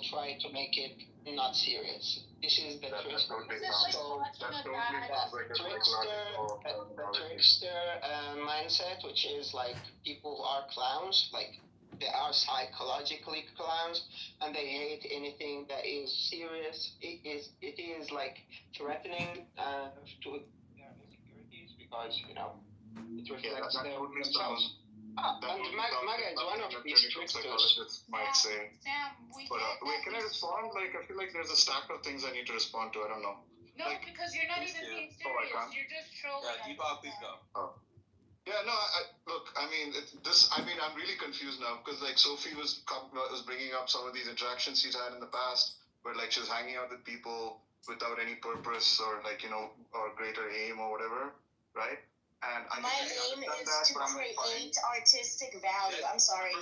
try to make it not serious. This is the trickster. The trickster mindset, which is like people are clowns, like they are psychologically clowns, and they hate anything that is serious. It is like threatening to their insecurities because it reflects their themselves. And Maga is one of these tricksters. Might say. Sam, wait, can I respond? Like, I feel like there's a stack of things I need to respond to. I don't know. No, like, because you're not even being serious. You're just trolling. Yeah, Deepak, please go. Oh. Yeah, no. Look. I mean, I'm really confused now because like Sophie was bringing up some of these interactions she's had in the past, where like she was hanging out with people without any purpose or like or greater aim or whatever, right? And my aim is to create artistic value. I'm sorry,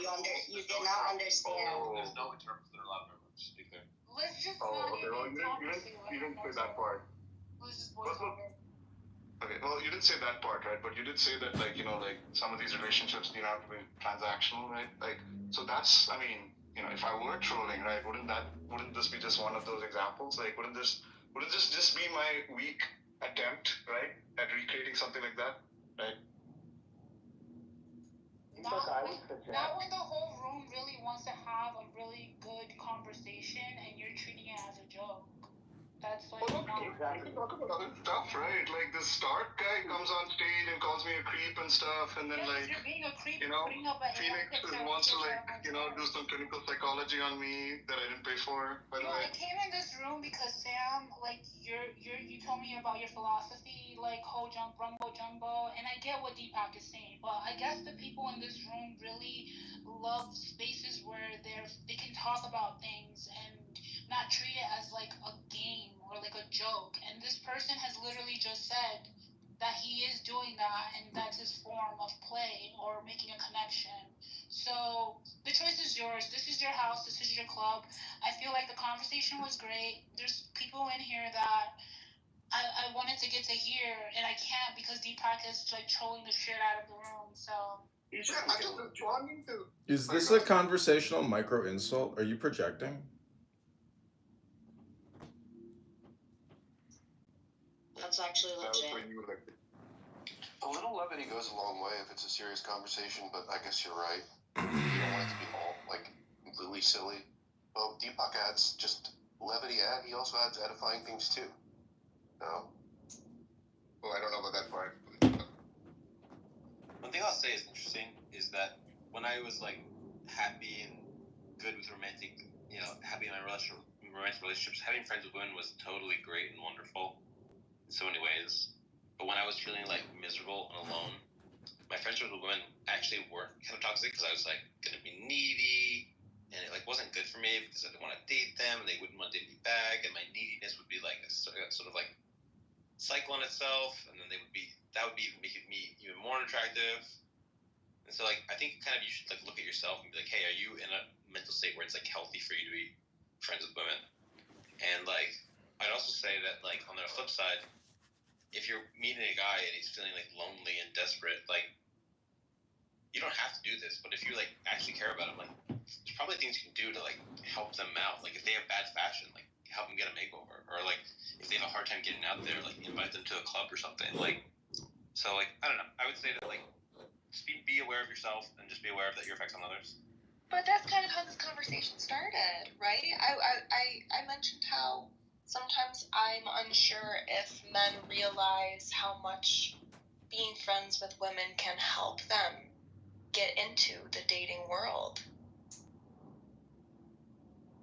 you did not understand. There's no terms that are allowed to speak there. Let's just okay. Well, you didn't say that part. Let's just voice over. Okay, well, you didn't say that part, right? But you did say that, like, like some of these relationships need have to be transactional, right? Like, so that's, I mean, if I were trolling, right, wouldn't this be just one of those examples? Like, wouldn't this just be my weak attempt, right, at recreating something like that, right? Not when the whole room really wants to have a really good conversation and you're treating it as a joke. That's like exactly. Talk about other stuff, right? Like this Stark guy comes on stage and calls me a creep and stuff, and then you're being a creep, Phoenix wants to do some clinical psychology on me that I didn't pay for. By the way, I came in this room because Sam, like you told me about your philosophy, like whole rumbo jumbo, and I get what Deepak is saying, but I guess the people in this room really love spaces where they can talk about things and not treat it as like a game or like a joke. And this person has literally just said that he is doing that and that's his form of play or making a connection. So the choice is yours. This is your house. This is your club. I feel like the conversation was great. There's people in here that I wanted to get to hear and I can't because Deepak is like trolling the shit out of the room. So is this a conversational micro insult? Are you projecting? That's actually legit. A little levity goes a long way if it's a serious conversation, but I guess you're right. You don't want it to be all like completely silly. Well, Deepak adds just levity, and he also adds edifying things too. No? Well, I don't know about that part. One thing I'll say is interesting is that when I was like happy and good with romantic in my romantic relationships, having friends with women was totally great and wonderful in so many ways. But when I was feeling like miserable and alone, my friendships with women actually weren't kind of toxic because I was like gonna be needy, and it like wasn't good for me because I didn't want to date them and they wouldn't want to date me back, and my neediness would be like a sort of like cycle on itself, and then that would be making me even more unattractive. And so like I think kind of you should like look at yourself and be like, hey, are you in a mental state where it's like healthy for you to be friends with women? And like I'd also say that like on the flip side, if you're meeting a guy and he's feeling like lonely and desperate, like you don't have to do this, but if you like actually care about him, like there's probably things you can do to like help them out. Like if they have bad fashion, like help them get a makeover, or like if they have a hard time getting out there, like invite them to a club or something. Like so, like I don't know. I would say that like just be aware of yourself and just be aware of that your effects on others. But that's kind of how this conversation started, right? I mentioned how sometimes I'm unsure if men realize how much being friends with women can help them get into the dating world.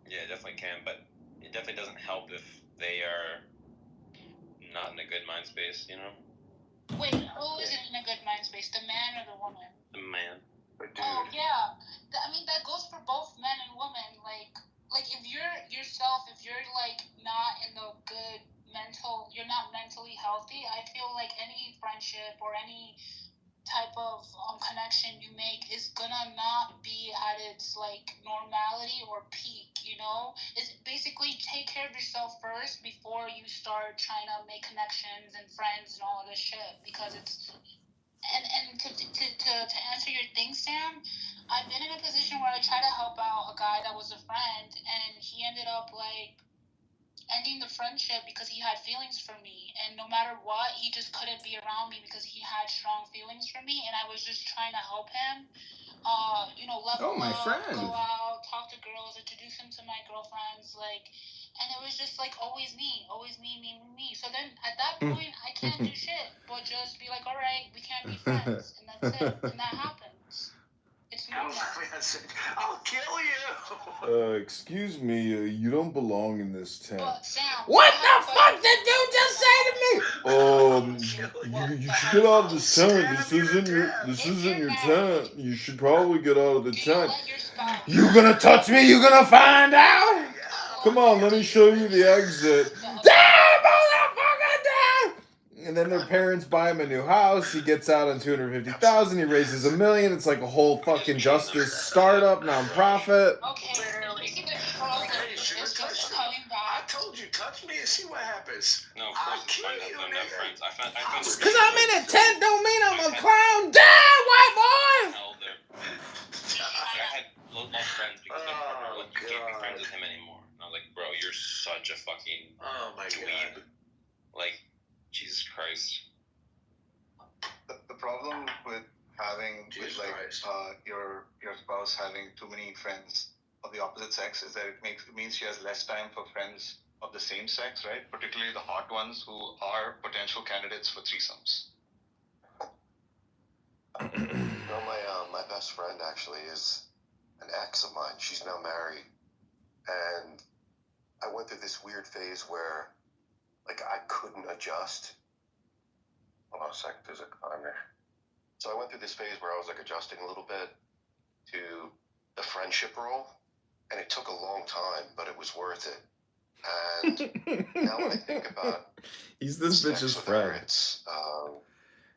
Yeah, it definitely can, but it definitely doesn't help if they are not in a good mind space, Wait, who isn't in a good mind space, the man or the woman? The man. Oh, yeah. I mean, that goes for both men and women. Like if you're yourself, if you're like not in the good you're not mentally healthy, I feel like any friendship or any type of connection you make is gonna not be at its like normality or peak, It's basically take care of yourself first before you start trying to make connections and friends and all of this shit, because And to answer your thing, Sam, I've been in a position where I try to help out a guy that was a friend, and he ended up like ending the friendship because he had feelings for me, and no matter what, he just couldn't be around me because he had strong feelings for me, and I was just trying to help him. Level Oh, my up, go friend. out, talk to girls, introduce him to my girlfriends, like, and it was just like always me. So then at that point, I can't do shit but just be like, all right, we can't be friends, and that's it, and that happens. It's normal. I'll kill you. Excuse me, you don't belong in this tent. But Sam, What I the have a fuck question did for you just say to me? You should get out of this tent. This isn't your tent. You should probably get out of the do you tent. let your spouse? You gonna touch me? You gonna find out? Come on, let me show you the exit. Damn, motherfucker, damn! And then their parents buy him a new house. He gets out on $250,000. He raises $1 million. It's like a whole fucking justice startup nonprofit. Okay, you see the troll is just coming I back. told you, touch me and see what happens. No, of I'll course it's kill fine to you, have them have nigga. friends. I found Just because I'm in a tent don't mean I'm a clown. Damn, white boy! hell there. I had lost friends because my partner like can't be friends with him anymore. And I was like, bro, you're such a fucking Oh my dweeb. god. Like, Jesus Christ. The problem with having Jesus with like Christ. your spouse having too many friends of the opposite sex is that it means she has less time for friends of the same sex, right? Particularly the hot ones who are potential candidates for threesomes. My best friend actually is an ex of mine. She's now married, and I went through this weird phase where, like, I couldn't adjust. Hold on a second, there's a timer. So I went through this phase where I was like adjusting a little bit to the friendship role, and it took a long time, but it was worth it. And now when I think about He's this sex bitch's with her, friend, it's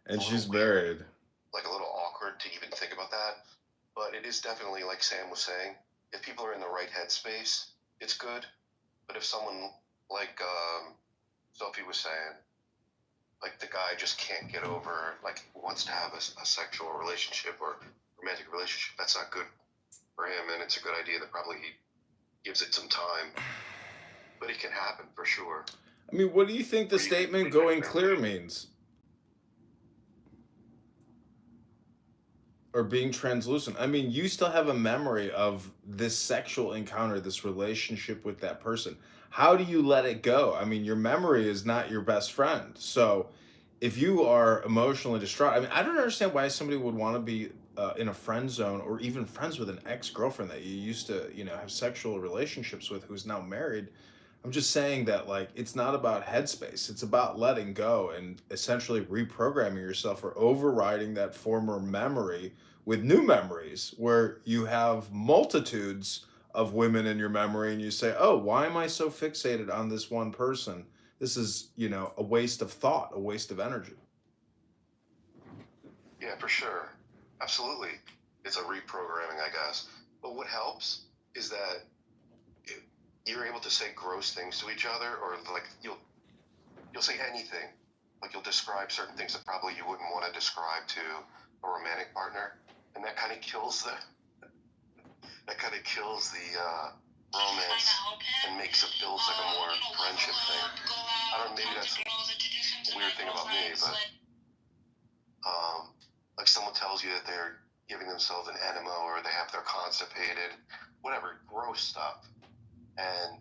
and a she's little weird. married. Like a little awkward to even think about that, but it is definitely, like Sam was saying, if people are in the right headspace, it's good. But if someone like Sophie was saying, like the guy just can't get over, like wants to have a sexual relationship or romantic relationship, that's not good for him, and it's a good idea that probably he gives it some time. But it can happen for sure. I mean, what do you think the statement "going clear" means? Or being translucent. I mean, you still have a memory of this sexual encounter, this relationship with that person. How do you let it go? I mean, your memory is not your best friend. So if you are emotionally distraught, I mean, I don't understand why somebody would want to be in a friend zone or even friends with an ex-girlfriend that you used to, have sexual relationships with who's now married. I'm just saying that, like, it's not about headspace. It's about letting go and essentially reprogramming yourself or overriding that former memory with new memories where you have multitudes of women in your memory and you say, oh, why am I so fixated on this one person? This is, a waste of thought, a waste of energy. Yeah, for sure. Absolutely. It's a reprogramming, I guess. But what helps is that you're able to say gross things to each other, or like you'll say anything. Like you'll describe certain things that probably you wouldn't want to describe to a romantic partner, and that kind of kills the romance and builds like a more friendship thing. I don't know, maybe that's a weird thing about me, but like someone tells you that they're giving themselves an enema or they're constipated, whatever, gross stuff. And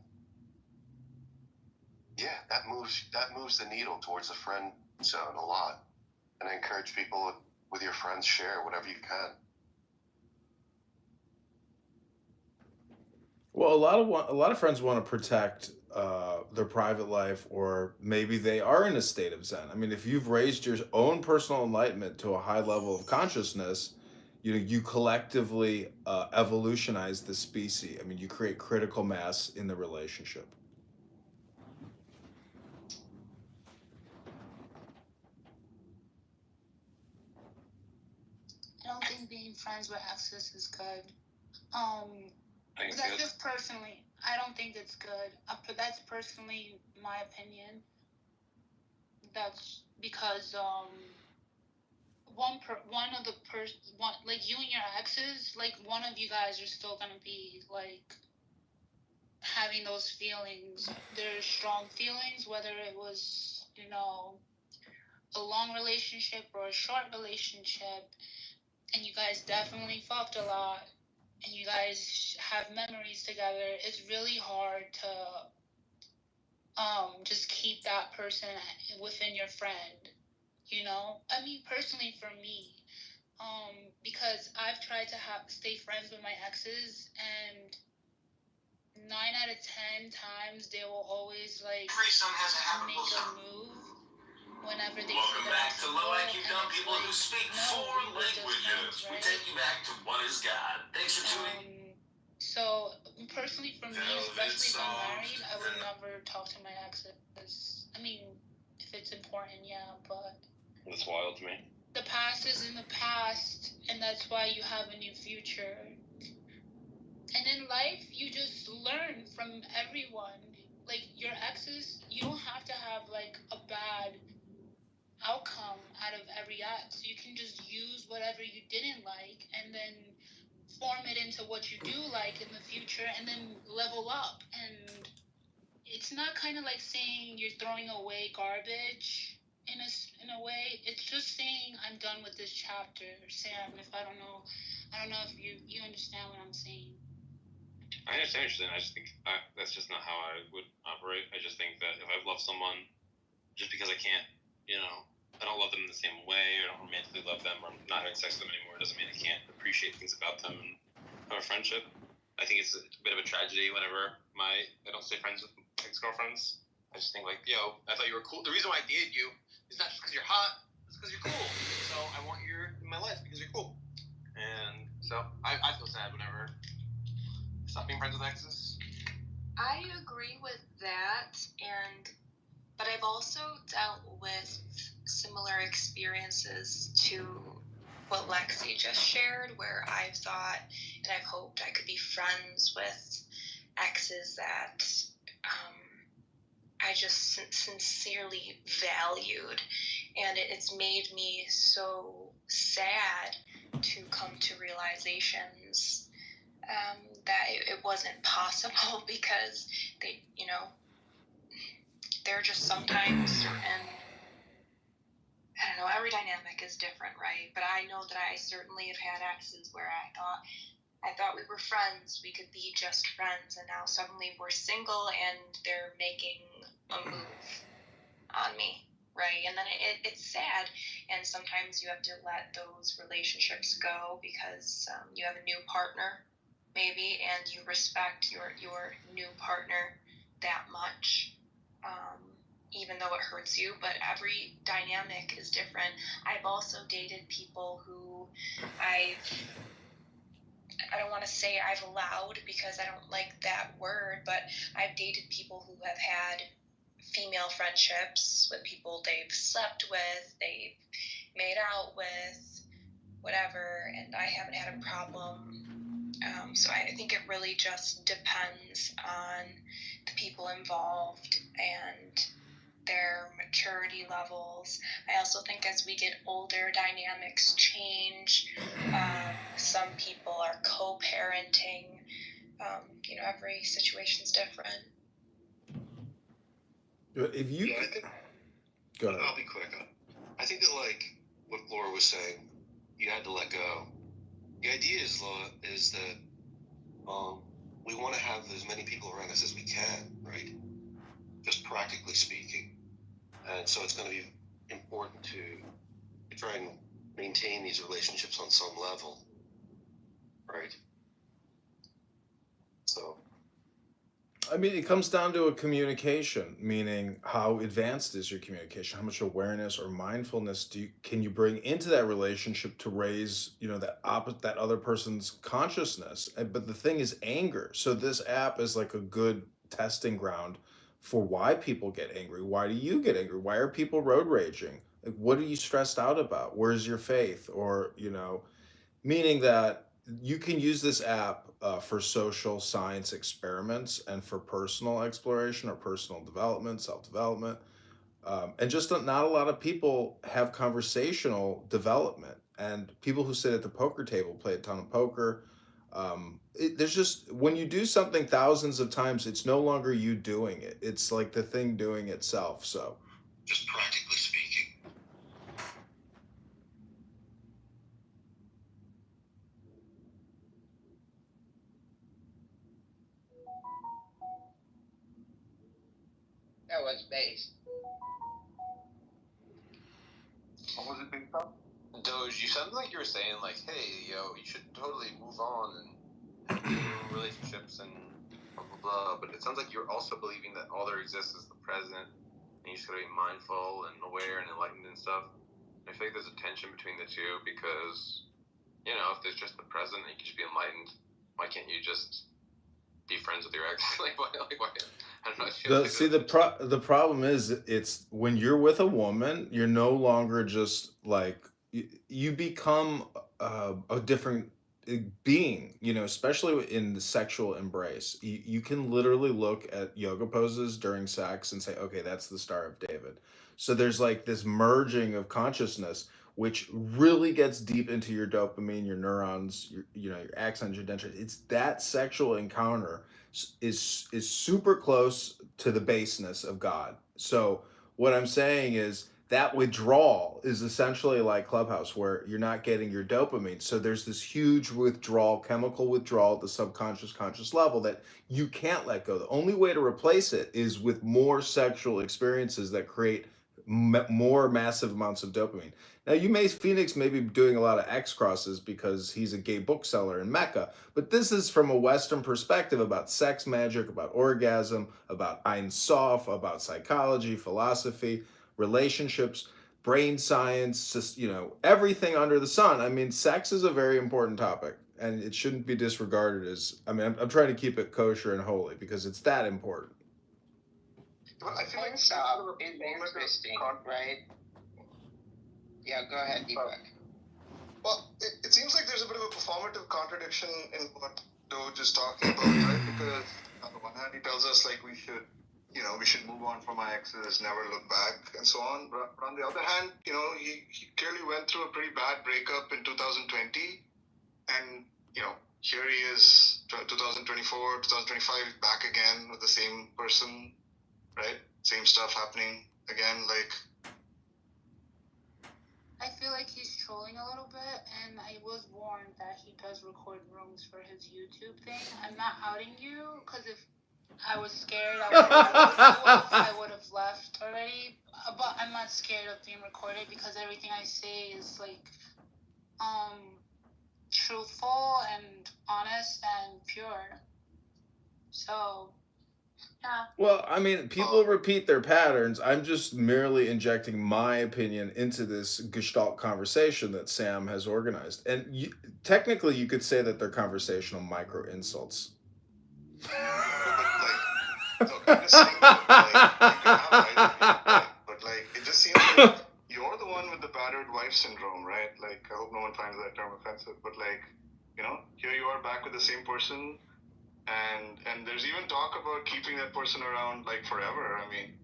yeah, that moves the needle towards the friend zone a lot. And I encourage people with your friends, share whatever you can. Well, a lot of friends want to protect their private life, or maybe they are in a state of zen. I mean, if you've raised your own personal enlightenment to a high level of consciousness, you collectively evolutionize the species. I mean, you create critical mass in the relationship. I don't think being friends with exes is good. Thanks, That's good. just personally. I don't think it's good. But that's personally my opinion. That's because one of the one, like you and your exes, like one of you guys are still gonna be like having those feelings. They're strong feelings, whether it was, a long relationship or a short relationship, and you guys definitely fucked a lot, and you guys have memories together. It's really hard to just keep that person within your friend. I mean, personally for me, because I've tried to stay friends with my exes, and 9 out of 10 times they will always like make a move whenever they see Welcome that back I'm to Low single, IQ and Dumb it's People Who like, Speak no, Four we were just Languages. friends, We right? take you back to what is God. Thanks for tuning. So personally for me, Velvet especially if I'm soft married, I would and- never talk to my exes. I mean, if it's important, yeah, but That's wild to me. the past is in the past, and that's why you have a new future. And in life, you just learn from everyone. Like, your exes, you don't have to have, like, a bad outcome out of every ex. You can just use whatever you didn't like and then form it into what you do like in the future and then level up. And it's not kind of like saying you're throwing away garbage in a way. It's just saying I'm done with this chapter, Sam. If I don't know if you understand what I'm saying. I understand what you're saying. I just think that's just not how I would operate. I just think that if I've loved someone, just because I can't, I don't love them in the same way, or I don't romantically love them, or I'm not having sex with them anymore, doesn't mean I can't appreciate things about them and have a friendship. I think it's a bit of a tragedy whenever I don't stay friends with ex-girlfriends. I just think like, yo, I thought you were cool. The reason why I dated you is not just because you're hot, it's because you're cool. So I want you in my life because you're cool. And so I feel sad whenever I stop being friends with exes. I agree with that, but I've also dealt with similar experiences to what Lexi just shared, where I've thought and I've hoped I could be friends with exes that I just sincerely valued, and it's made me so sad to come to realizations that it wasn't possible because they, they're just sometimes certain. I don't know, every dynamic is different, right? But I know that I certainly have had exes where I thought we were friends, we could be just friends, and now suddenly we're single and they're making a move on me, right? And then it's sad, and sometimes you have to let those relationships go because you have a new partner, maybe, and you respect your new partner that much. Even though it hurts you, but every dynamic is different. I've also dated people who I don't want to say I've allowed because I don't like that word, but I've dated people who have had female friendships with people they've slept with, they've made out with, whatever, and I haven't had a problem. So I think it really just depends on the people involved and their maturity levels. I also think as we get older, dynamics change. Some people are co-parenting. Every situation's different. If you, Yeah, I think. go ahead. I'll be quick. I think that what Laura was saying, you had to let go. The idea is that we want to have as many people around us as we can, right? Just practically speaking. And so it's going to be important to try and maintain these relationships on some level, right? So. I mean, it comes down to a communication, meaning how advanced is your communication? How much awareness or mindfulness can you bring into that relationship to raise, that other person's consciousness? But the thing is anger. So this app is like a good testing ground for why people get angry. Why do you get angry? Why are people road raging? Like, what are you stressed out about? Where's your faith? Or, meaning that you can use this app for social science experiments and for personal exploration or personal development, self-development. And just not a lot of people have conversational development. And people who sit at the poker table play a ton of poker. There's just, when you do something thousands of times, it's no longer you doing it. It's like the thing doing itself. So, Just practically speaking. That was based. What was it based on? Doge, you sounded like you were saying, like, hey, yo, you should totally move on and have new relationships and blah, blah, blah. But it sounds like you're also believing that all there exists is the present, and you just gotta be mindful and aware and enlightened and stuff. I feel like there's a tension between the two because, you know, if there's just the present and you can just be enlightened, why can't you just be friends with your ex? Like, why? I don't know. I feel like the problem is, it's when you're with a woman, you're no longer just like, you become a different being, especially in the sexual embrace. You can literally look at yoga poses during sex and say, okay, that's the Star of David. So there's like this merging of consciousness, which really gets deep into your dopamine, your neurons, your axons, your dendrites. It's that sexual encounter is super close to the baseness of God. So what I'm saying is that withdrawal is essentially like Clubhouse, where you're not getting your dopamine. So there's this huge withdrawal, chemical withdrawal at the subconscious conscious level that you can't let go. The only way to replace it is with more sexual experiences that create more massive amounts of dopamine. Now, Phoenix may be doing a lot of X crosses because he's a gay bookseller in Mecca, but this is from a Western perspective about sex magic, about orgasm, about Ein Sof, about psychology, philosophy, relationships, brain science, just, everything under the sun. I mean, sex is a very important topic, and it shouldn't be disregarded as, I'm trying to keep it kosher and holy because it's that important. Well, I feel like It's interesting, right? Yeah, go ahead, Deepak. Well, it seems like there's a bit of a performative contradiction in what Doge is talking about, right? Because on the one hand, he tells us like we should move on from our exes, never look back, and so on. But on the other hand, he clearly went through a pretty bad breakup in 2020, and here he is, 2024, 2025, back again with the same person, right? Same stuff happening again, like. I feel like he's trolling a little bit, and I was warned that he does record rooms for his YouTube thing. I'm not outing you, because if I was scared, I would have left already. But I'm not scared of being recorded because everything I say is like truthful and honest and pure. So yeah. Well, I mean, people repeat their patterns. I'm just merely injecting my opinion into this Gestalt conversation that Sam has organized. And technically, you could say that they're conversational micro insults. Look, I'm just saying that, you can have right? But it just seems like you're the one with the battered wife syndrome, right? I hope no one finds that term offensive, but here you are back with the same person, and there's even talk about keeping that person around forever. I mean,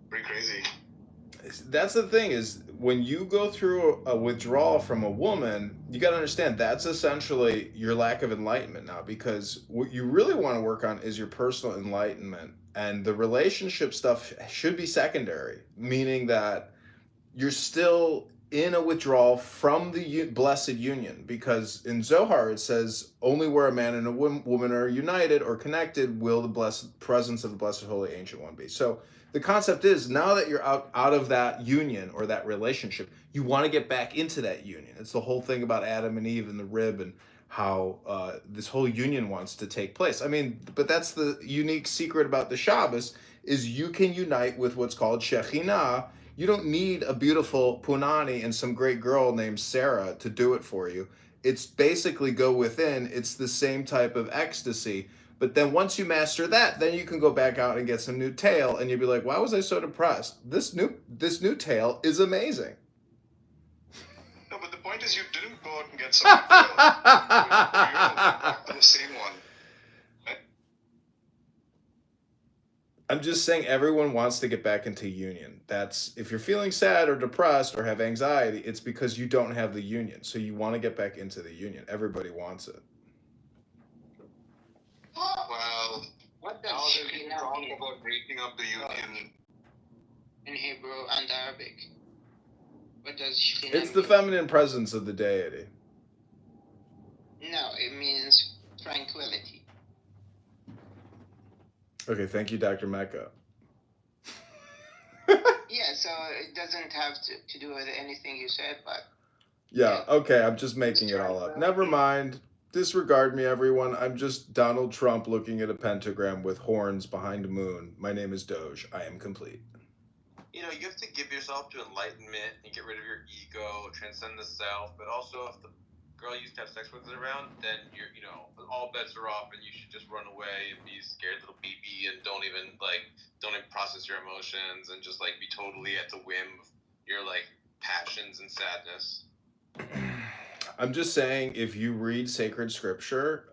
pretty crazy. That's the thing, is when you go through a withdrawal from a woman, you got to understand that's essentially your lack of enlightenment now, because what you really want to work on is your personal enlightenment, and the relationship stuff should be secondary, meaning that you're still in a withdrawal from the blessed union, because in Zohar it says only where a man and a woman are united or connected will the blessed presence of the blessed holy ancient one be. So the concept is, now that you're out of that union or that relationship, you want to get back into that union. It's the whole thing about Adam and Eve and the rib, and how this whole union wants to take place. I mean, but that's the unique secret about the Shabbos, is you can unite with what's called Shekhinah. You don't need a beautiful punani and some great girl named Sarah to do it for you. It's basically go within. It's the same type of ecstasy. But then once you master that, then you can go back out and get some new tail, and you'll be like, why was I so depressed? This new tail is amazing. No, but the point is, you didn't go out and get some new tail. You went back to the same one. Right? I'm just saying everyone wants to get back into union. That's if you're feeling sad or depressed or have anxiety, it's because you don't have the union. So you want to get back into the union. Everybody wants it. Well, What now does that we talk about breaking up the union, in Hebrew and Arabic? What does Shekhinah It's the mean? feminine presence of the deity. No, it means tranquility. Okay, thank you, Dr. Mecca. Yeah, so it doesn't have to do with anything you said, but Yeah, okay, I'm just making it all up. Never mind. Disregard me, everyone. I'm just Donald Trump looking at a pentagram with horns behind a moon. My name is Doge. I am complete. You know, you have to give yourself to enlightenment and get rid of your ego, transcend the self. But also, if the girl you used to have sex with is around, then you're, you know, all bets are off, and you should just run away and be a scared little baby and don't even process your emotions and just like be totally at the whim of your like passions and sadness. I'm just saying, if you read sacred scripture,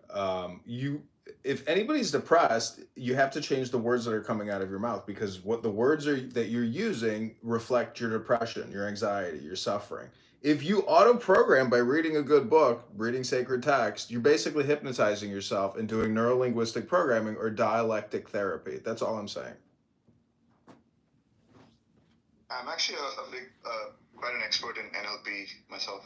if anybody's depressed, you have to change the words that are coming out of your mouth because what the words are that you're using reflect your depression, your anxiety, your suffering. If you auto program by reading a good book, reading sacred text, you're basically hypnotizing yourself and doing neurolinguistic programming or dialectic therapy. That's all I'm saying. I'm actually a big, quite an expert in NLP myself.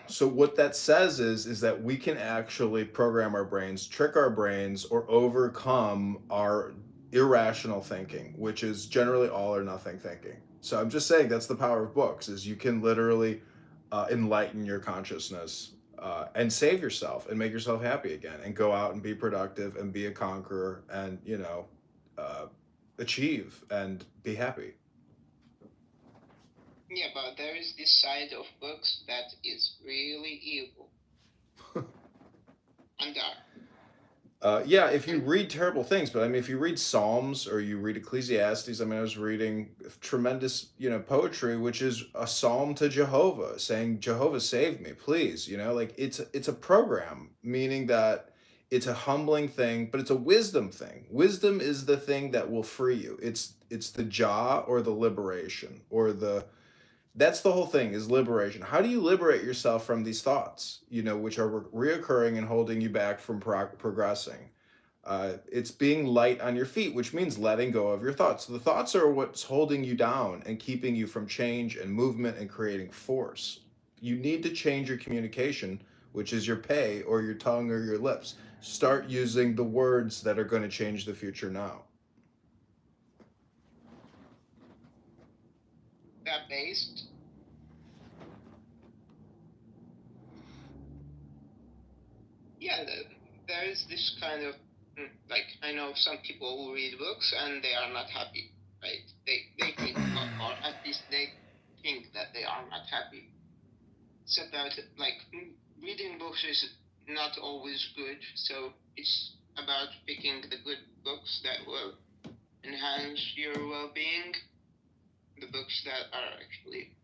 So what that says is that we can actually program our brains, trick our brains, or overcome our irrational thinking, which is generally all or nothing thinking. So I'm just saying that's the power of books, is you can literally enlighten your consciousness and save yourself and make yourself happy again and go out and be productive and be a conqueror and, achieve and be happy. yeah, but there is this side of books that is really evil and dark. Yeah, if you read terrible things, but I mean, if you read Psalms or you read Ecclesiastes, I mean, I was reading tremendous, poetry, which is a psalm to Jehovah, saying, "Jehovah, save me, please." Like it's a program, meaning that it's a humbling thing, but it's a wisdom thing. Wisdom is the thing that will free you. It's the Jah or the liberation or the that's the whole thing is liberation. How do you liberate yourself from these thoughts, which are reoccurring and holding you back from progressing? It's being light on your feet, which means letting go of your thoughts. The thoughts are what's holding you down and keeping you from change and movement and creating force. You need to change your communication, which is your pay or your tongue or your lips. Start using the words that are going to change the future now. That based. Yeah, there is this kind of like I know some people who read books and they are not happy, right? They think, or at least they think that they are not happy. It's about like reading books is not always good, so it's about picking the good books that will enhance your well-being, the books that are actually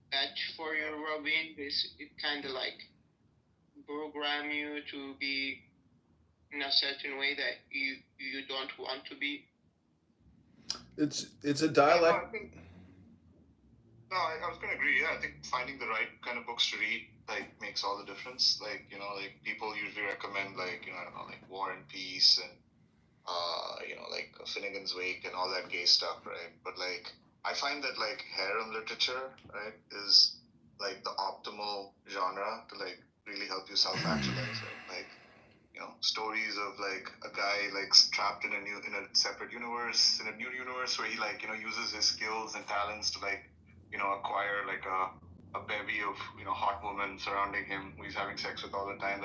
bad for your well-being. It kind of like program you to be in a certain way that you don't want to be. It's a dialect. I was gonna agree. Yeah, I think finding the right kind of books to read makes all the difference. People usually recommend I don't know, like War and Peace and Finnegan's Wake and all that gay stuff, right? But I find that harem literature, right, is the optimal genre to really help you self-actualize, right? Stories of a guy trapped in a separate universe, in a new universe where he uses his skills and talents to acquire a bevy of hot women surrounding him who he's having sex with all the time.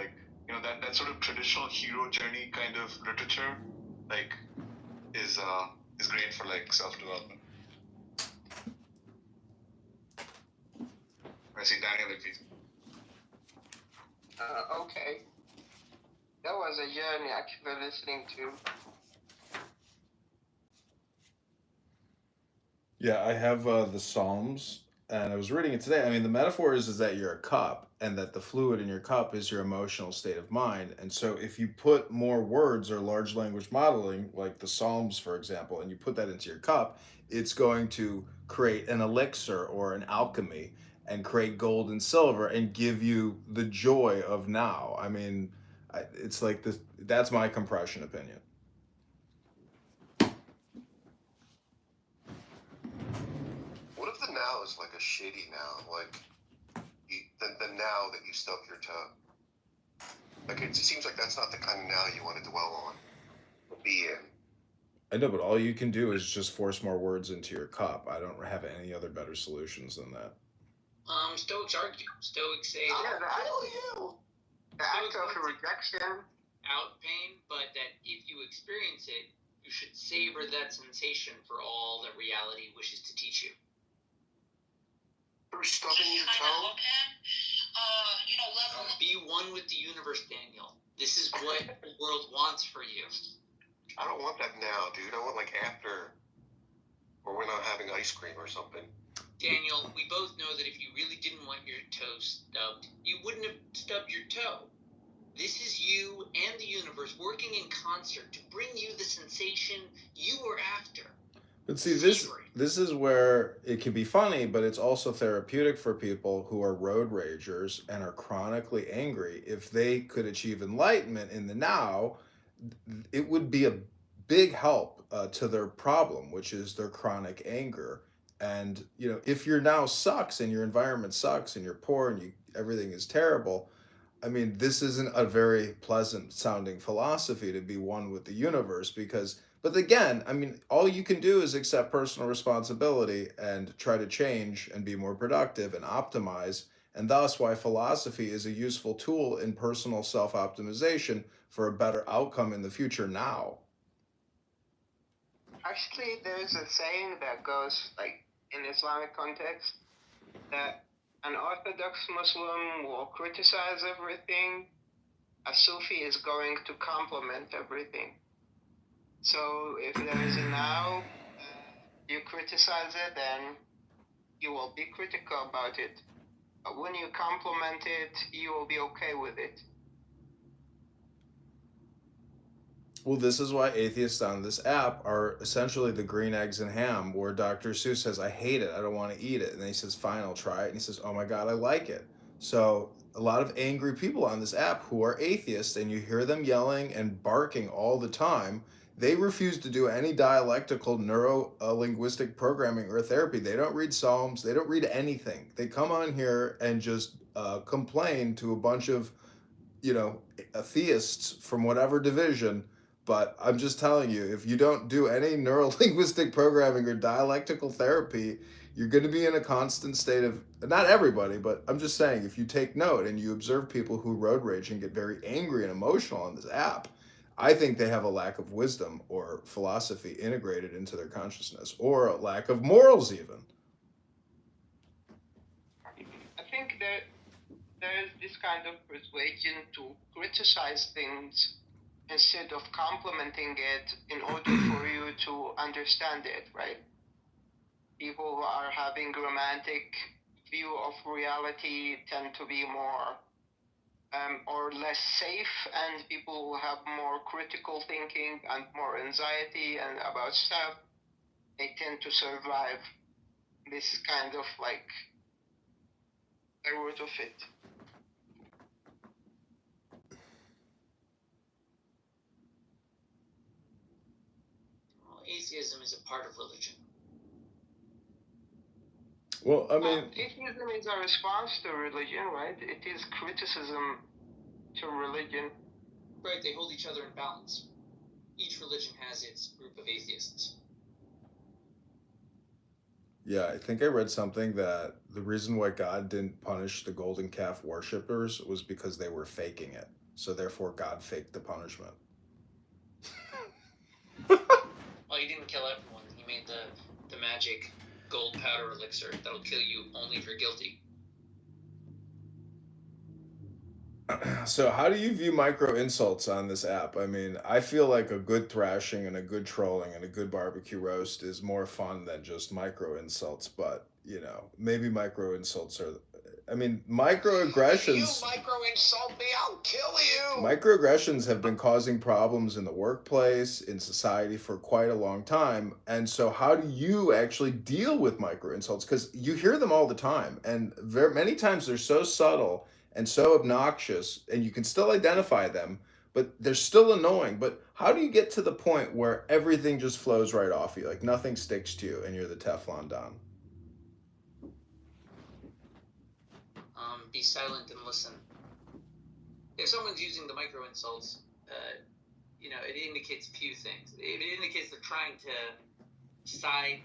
That sort of traditional hero journey kind of literature is great for self-development. I see Daniel please. Okay. That was a journey actually listening to. Yeah, I have the Psalms and I was reading it today. I mean, the metaphor is that you're a cup, and that the fluid in your cup is your emotional state of mind. And so, if you put more words or large language modeling, like the Psalms, for example, and you put that into your cup, it's going to create an elixir or an alchemy and create gold and silver and give you the joy of now. I mean, it's like this. That's my compression opinion. What if the now is like a shitty now? Like the now that you stub your toe? Like it seems like that's not the kind of now you want to dwell on. Be in. I know, but all you can do is just force more words into your cup. I don't have any other better solutions than that. Stoics argue. Stoics say Yeah, that the act of rejection. out pain, but that if you experience it, you should savor that sensation for all that reality wishes to teach you. You're stubbing your toe? Be one with the universe, Daniel. This is what the world wants for you. I don't want that now, dude. I want like after, or we're not having ice cream or something. Daniel, we both know that if you really didn't want your toe stubbed, you wouldn't have stubbed your toe. This is you and the universe working in concert to bring you the sensation you were after. But see, this is where it can be funny, but it's also therapeutic for people who are road ragers and are chronically angry. If they could achieve enlightenment in the now, it would be a big help to their problem, which is their chronic anger. And if your now sucks and your environment sucks and you're poor and everything is terrible, I mean, this isn't a very pleasant sounding philosophy to be one with the universe because, but again, I mean, all you can do is accept personal responsibility and try to change and be more productive and optimize. And thus, why philosophy is a useful tool in personal self optimization for a better outcome in the future now. Actually, there's a saying that goes like in Islamic context that an Orthodox Muslim will criticize everything. A Sufi is going to compliment everything. So if there is a now, you criticize it, then you will be critical about it. But when you compliment it, you will be okay with it. Well, this is why atheists on this app are essentially the green eggs and ham, where Dr. Seuss says, I hate it, I don't want to eat it. And then he says, fine, I'll try it. And he says, oh my God, I like it. So a lot of angry people on this app who are atheists, and you hear them yelling and barking all the time, they refuse to do any dialectical neuro-linguistic programming or therapy. They don't read Psalms, they don't read anything. They come on here and just complain to a bunch of, theists from whatever division. But I'm just telling you, if you don't do any neuro-linguistic programming or dialectical therapy, you're going to be in a constant state of, not everybody, but I'm just saying, if you take note and you observe people who road rage and get very angry and emotional on this app, I think they have a lack of wisdom or philosophy integrated into their consciousness, or a lack of morals even. I think that there is this kind of persuasion to criticize things instead of complimenting it in order for you to understand it, right? People who are having romantic view of reality tend to be more or less safe, and people who have more critical thinking and more anxiety and about stuff, they tend to survive this kind of like a root of it. Atheism is a part of religion. Well, I mean, atheism is a response to religion, right? It is criticism to religion. Right, they hold each other in balance. Each religion has its group of atheists. Yeah, I think I read something that the reason why God didn't punish the golden calf worshippers was because they were faking it. So therefore, God faked the punishment. Well, he didn't kill everyone. He made the magic gold powder elixir that'll kill you only if you're guilty. So how do you view micro insults on this app? I mean, I feel like a good thrashing and a good trolling and a good barbecue roast is more fun than just micro insults. But, maybe micro insults are. I mean, microaggressions. You micro insult me, I'll kill you. Microaggressions have been causing problems in the workplace, in society for quite a long time. And so, how do you actually deal with micro insults? Because you hear them all the time, and very many times they're so subtle and so obnoxious, and you can still identify them, but they're still annoying. But how do you get to the point where everything just flows right off you, like nothing sticks to you, and you're the Teflon Don? Be silent and listen. If someone's using the micro insults, it indicates a few things. It indicates they're trying to side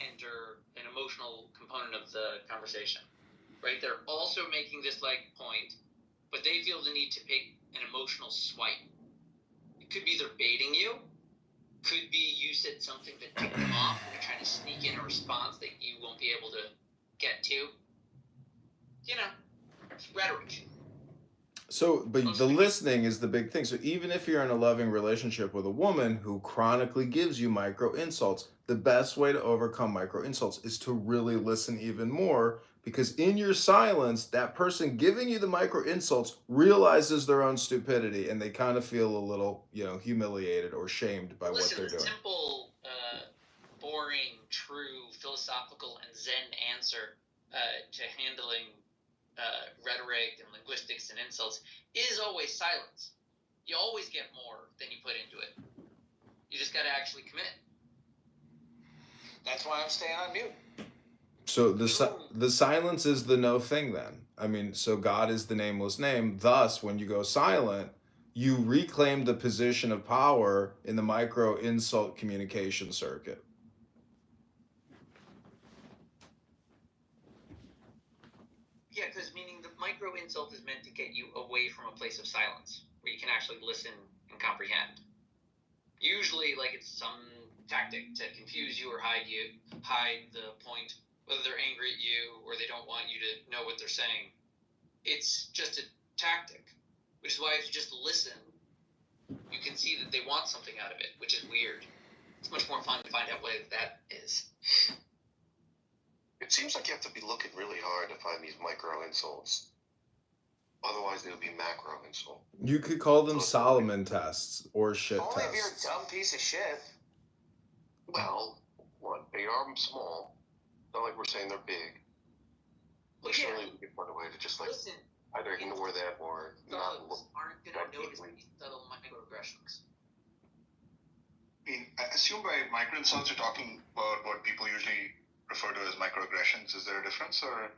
enter an emotional component of the conversation, right? They're also making this point, but they feel the need to take an emotional swipe. It could be they're baiting you. Could be you said something that ticked them off, and they're trying to sneak in a response that you won't be able to get to. It's rhetoric. So, but the listening is the big thing. So even if you're in a loving relationship with a woman who chronically gives you micro insults, the best way to overcome micro insults is to really listen even more, because in your silence, that person giving you the micro insults realizes their own stupidity, and they kind of feel a little, humiliated or shamed by what they're doing. The simple, boring, true, philosophical, and Zen answer to handling rhetoric and linguistics and insults is always silence. You always get more than you put into it. You just got to actually commit. That's why I'm staying on mute. So the silence is the no thing then. I mean, so God is the nameless name. Thus, when you go silent, you reclaim the position of power in the micro insult communication circuit. Yeah, because meaning the micro insult is meant to get you away from a place of silence where you can actually listen and comprehend. Usually, it's some tactic to confuse you or hide the point, whether they're angry at you or they don't want you to know what they're saying. It's just a tactic, which is why if you just listen, you can see that they want something out of it, which is weird. It's much more fun to find out what that is. It seems like you have to be looking really hard to find these micro insults. Otherwise, they would be macro insult. You could call them Solomon tests or shit Only if you're a tests. dumb piece of shit. Well, they are small. Not like we're saying they're big. Well, Surely we could find a way to just listen, either ignore them or not look. dogs aren't going to notice these subtle microaggressions. I mean, I assume by micro insults you're talking about what people usually refer to as microaggressions. Is there a difference, or?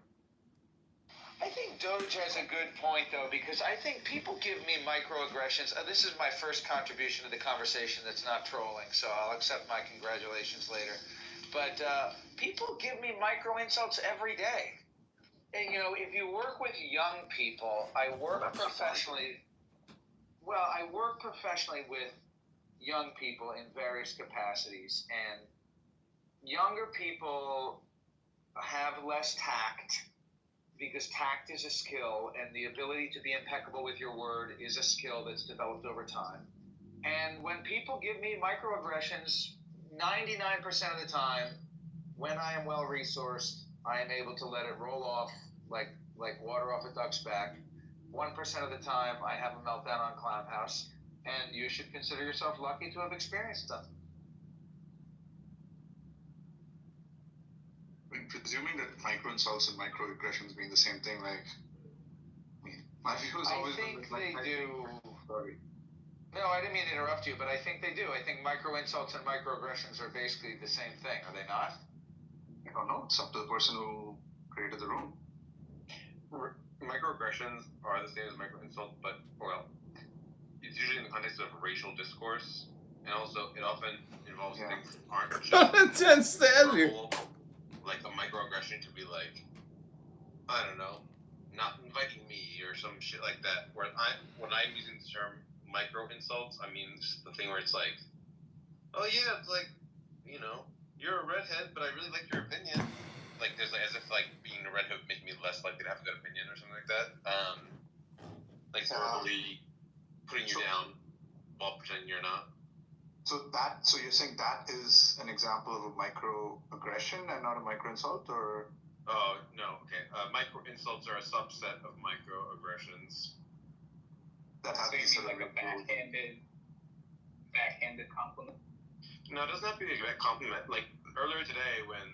I think Doge has a good point, though, because I think people give me microaggressions. This is my first contribution to the conversation that's not trolling, so I'll accept my congratulations later. But people give me micro insults every day. And, if you work with young people, I work professionally with young people in various capacities, and younger people have less tact, because tact is a skill, and the ability to be impeccable with your word is a skill that's developed over time. And when people give me microaggressions, 99% of the time, when I am well resourced, I am able to let it roll off like water off a duck's back. 1% of the time, I have a meltdown on Clownhouse, and you should consider yourself lucky to have experienced them. Presuming that micro insults and microaggressions mean the same thing, my view has always been that, they do. Sorry. No, I didn't mean to interrupt you, but I think they do. I think micro insults and microaggressions are basically the same thing, are they not? I don't know. It's up to the person who created the room. Microaggressions are the same as micro insults, but it's usually in the context of racial discourse, and also it often involves things that aren't just verbal. Like a microaggression could be I don't know, not inviting me or some shit like that. When I'm using the term micro insults, I mean just the thing where it's oh yeah, it's you're a redhead, but I really like your opinion. There's as if being a redhead would make me less likely to have a good opinion or something like that. Verbally putting you down while pretending you're not. So you're saying that is an example of a microaggression and not a micro insult, or? Oh, no, okay. Micro insults are a subset of microaggressions. That has to be So you sort mean of like a backhanded compliment? No, it doesn't have to be a direct compliment. Like earlier today, when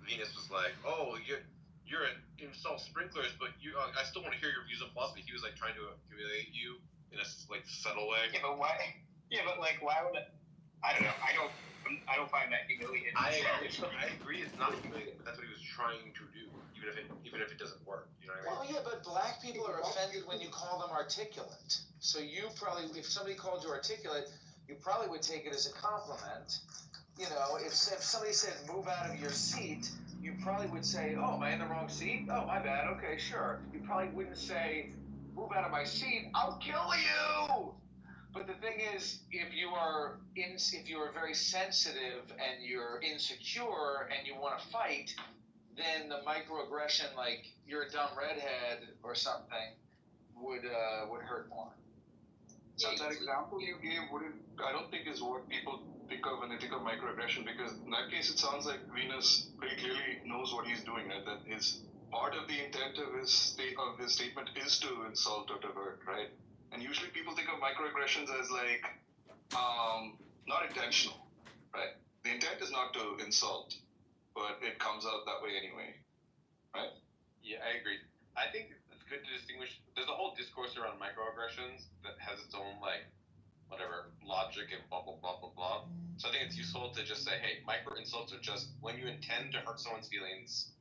Venus was like, "Oh, you're an insult sprinklers, but I still want to hear your views on philosophy." He was like trying to humiliate you in a like subtle way. Yeah, but why? Yeah, but like, why would it? I don't know. I don't find that humiliating. I agree. It's not humiliating, but that's what he was trying to do, even if it doesn't work. You know what I mean? Well, yeah, but black people are offended when you call them articulate. So you probably, if somebody called you articulate, you probably would take it as a compliment. You know, if somebody said move out of your seat, you probably would say, oh, am I in the wrong seat? Oh, my bad. Okay, sure. You probably wouldn't say, move out of my seat. I'll kill you. But the thing is, if you are very sensitive and you're insecure and you want to fight, then the microaggression, like you're a dumb redhead or something, would hurt more. So that example you gave I don't think is what people think of when they think of microaggression, because in that case it sounds like Venus pretty clearly knows what he's doing, right? That his part of the intent of his statement is to insult or to hurt, right? And usually people think of microaggressions as like not intentional, right? The intent is not to insult, but it comes out that way anyway, right? Yeah, I agree. I think it's good to distinguish. There's a whole discourse around microaggressions that has its own like whatever logic and blah blah blah blah blah. So I think it's useful to just say, hey, micro insults are just when you intend to hurt someone's feelings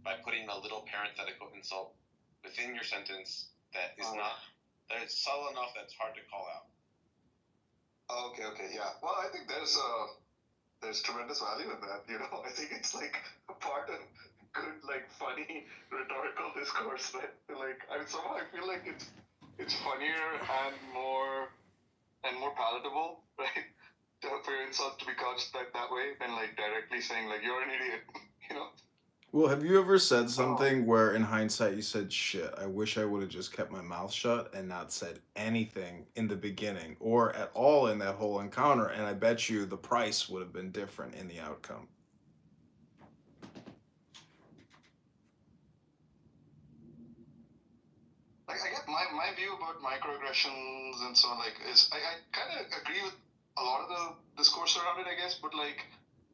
by putting a little parenthetical insult within your sentence that is that it's subtle enough that it's hard to call out. Okay, yeah. Well, I think there's tremendous value in that. You know, I think it's like a part of good, like funny rhetorical discourse. But like, somehow I feel like it's funnier and more palatable, right? For your insult to be couched that way than like directly saying like you're an idiot. You know. Well, have you ever said something where in hindsight you said, shit, I wish I would have just kept my mouth shut and not said anything in the beginning or at all in that whole encounter, and I bet you the price would have been different in the outcome? Like, I get my view about microaggressions and so on, like, is I kind of agree with a lot of the discourse around it, I guess, but like,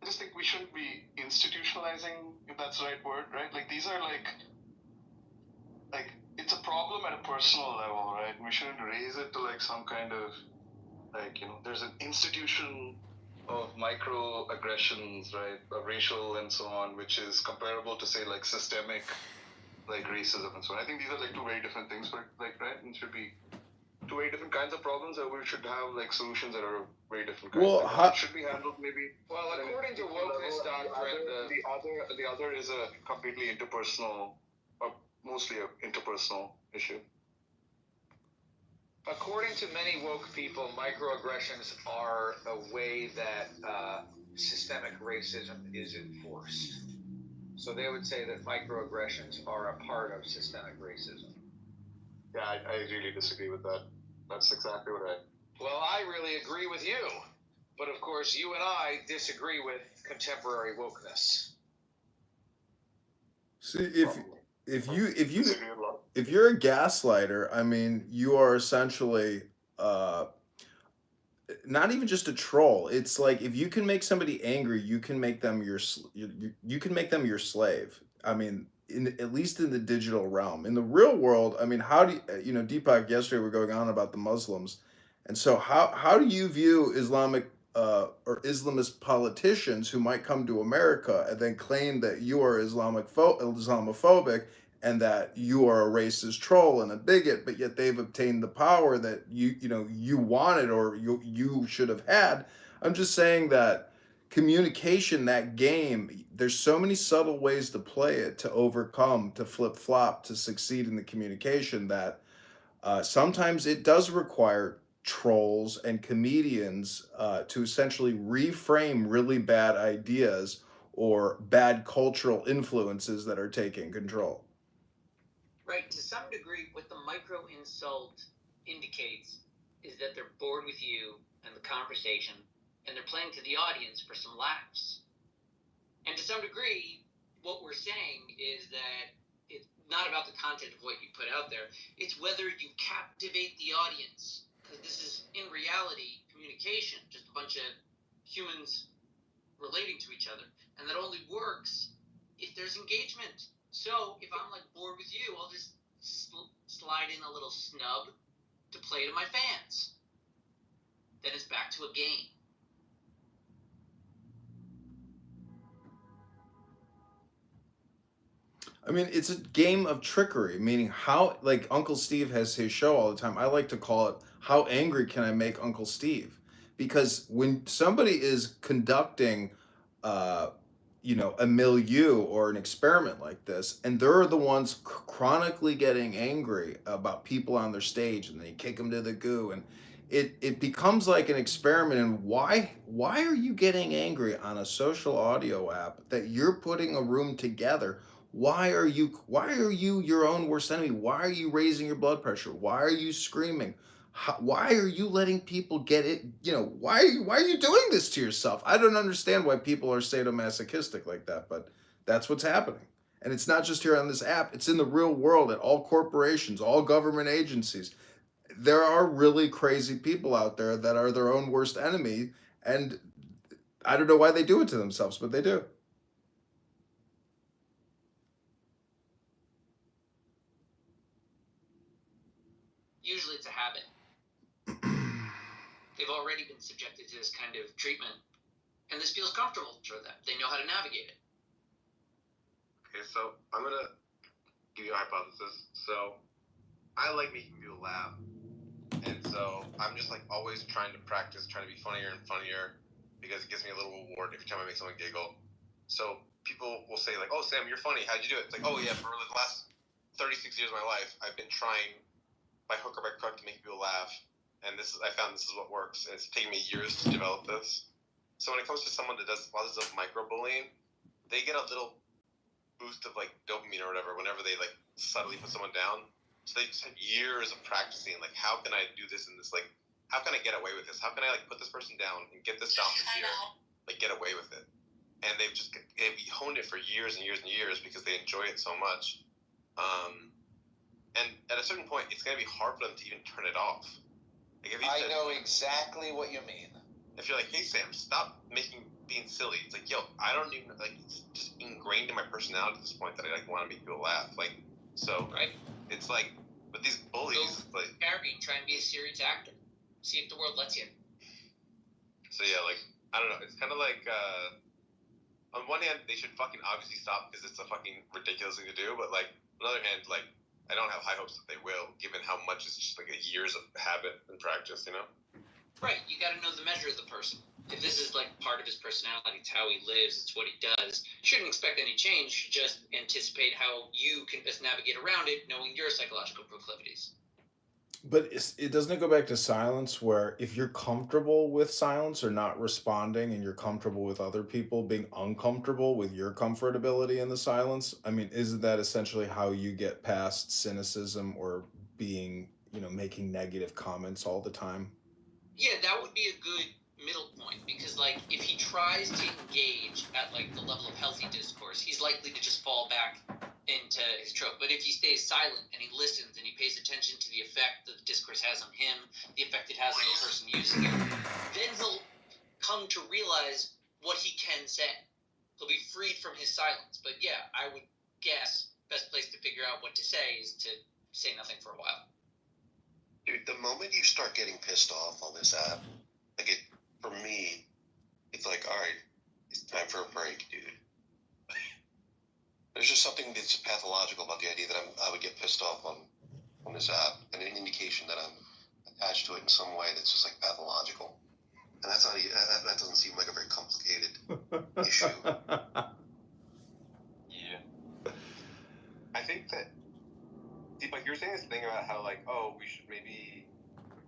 I just think we shouldn't be institutionalizing, if that's the right word, right? Like, these are like it's a problem at a personal level, right? We shouldn't raise it to like some kind of like, you know, there's an institution of microaggressions, right, of racial and so on, which is comparable to say like systemic like racism and so on. I think these are like two very different things, like, right? And should be two very different kinds of problems that we should have like solutions that are very different kinds. Well, like, it should be handled maybe. Well, according to wokeness doctrine, the other is a completely interpersonal, or mostly an interpersonal issue. According to many woke people, microaggressions are a way that systemic racism is enforced. So they would say that microaggressions are a part of systemic racism. Yeah, I really disagree with that. That's exactly what Well, I really agree with you. But of course, you and I disagree with contemporary wokeness. See, if you're a gaslighter, I mean, you are essentially not even just a troll. It's like if you can make somebody angry, you can make them your slave. I mean, at least in the digital realm. In the real world, I mean, how do you know, Deepak, yesterday we were going on about the Muslims, and so how do you view Islamic or Islamist politicians who might come to America and then claim that you are Islamophobic and that you are a racist troll and a bigot, but yet they've obtained the power that you wanted or you should have had? I'm just saying that communication, that game, there's so many subtle ways to play it, to overcome, to flip-flop, to succeed in the communication, that sometimes it does require trolls and comedians to essentially reframe really bad ideas or bad cultural influences that are taking control. Right, to some degree, what the micro insult indicates is that they're bored with you and the conversation, and they're playing to the audience for some laughs. And to some degree, what we're saying is that it's not about the content of what you put out there. It's whether you captivate the audience. Because this is, in reality, communication. Just a bunch of humans relating to each other. And that only works if there's engagement. So if I'm like bored with you, I'll just slide in a little snub to play to my fans. Then it's back to a game. I mean, it's a game of trickery, meaning how, like Uncle Steve has his show all the time. I like to call it, How Angry Can I Make Uncle Steve? Because when somebody is conducting, uh, a milieu or an experiment like this, and they're the ones chronically getting angry about people on their stage, and they kick them to the goo, and it becomes like an experiment. And why are you getting angry on a social audio app that you're putting a room together? Why are you your own worst enemy? Why are you raising your blood pressure? Why are you screaming? Why are you letting people get it? Why are you doing this to yourself? I don't understand why people are sadomasochistic like that, but that's what's happening. And it's not just here on this app, it's in the real world at all corporations, all government agencies. There are really crazy people out there that are their own worst enemy, and I don't know why they do it to themselves, but they do. Usually it's a habit. They've already been subjected to this kind of treatment, and this feels comfortable for them. They know how to navigate it. Okay, so I'm gonna give you a hypothesis. So I like making people laugh, and so I'm just like always trying to practice, trying to be funnier and funnier, because it gives me a little reward every time I make someone giggle. So people will say like, "Oh, Sam, you're funny. How'd you do it?" It's like, "Oh yeah, for the last 36 years of my life, I've been trying by hook or by crook to make people laugh, and I found this is what works, and it's taken me years to develop this." So when it comes to someone that does lots of microbullying, they get a little boost of like dopamine or whatever whenever they like subtly put someone down. So they just have years of practicing, like, how can I do this in this, like, how can I get away with this? How can I like put this person down and get this dominance here, like get away with it? And they've honed it for years and years and years because they enjoy it so much. And at a certain point, it's gonna be hard for them to even turn it off. Like I know exactly what you mean. If you're like, "Hey Sam, stop being silly," it's like, yo, I don't even like. It's just ingrained in my personality at this point that I like want to make people laugh. Like, so Right. It's like with these bullies, like Harry, try and be a serious actor. See if the world lets you. So yeah, like I don't know. It's kind of like on one hand they should fucking obviously stop because it's a fucking ridiculous thing to do, but like on the other hand, like I don't have high hopes that they will, given how much it's just like years of habit and practice, you know? Right, you gotta know the measure of the person. If this is like part of his personality, it's how he lives, it's what he does, you shouldn't expect any change. You should just anticipate how you can best navigate around it, knowing your psychological proclivities. But it doesn't go back to silence, where if you're comfortable with silence or not responding, and you're comfortable with other people being uncomfortable with your comfortability in the silence, I mean, isn't that essentially how you get past cynicism or being, making negative comments all the time? Yeah, that would be a good middle point, because like if he tries to engage at like the level of healthy discourse, he's likely to just fall back into his trope. But if he stays silent and he listens and he pays attention to the effect that the discourse has on him, the effect it has on the person using it, then he'll come to realize what he can say. He'll be freed from his silence. But yeah, I would guess best place to figure out what to say is to say nothing for a while. Dude, the moment you start getting pissed off on this app, for me, it's like, all right, it's time for a break, dude. There's just something that's pathological about the idea that I would get pissed off on this app, and an indication that I'm attached to it in some way that's just like pathological. And that's not that doesn't seem like a very complicated issue. Yeah. I think that, like, you were saying this thing about how, like, oh, we should maybe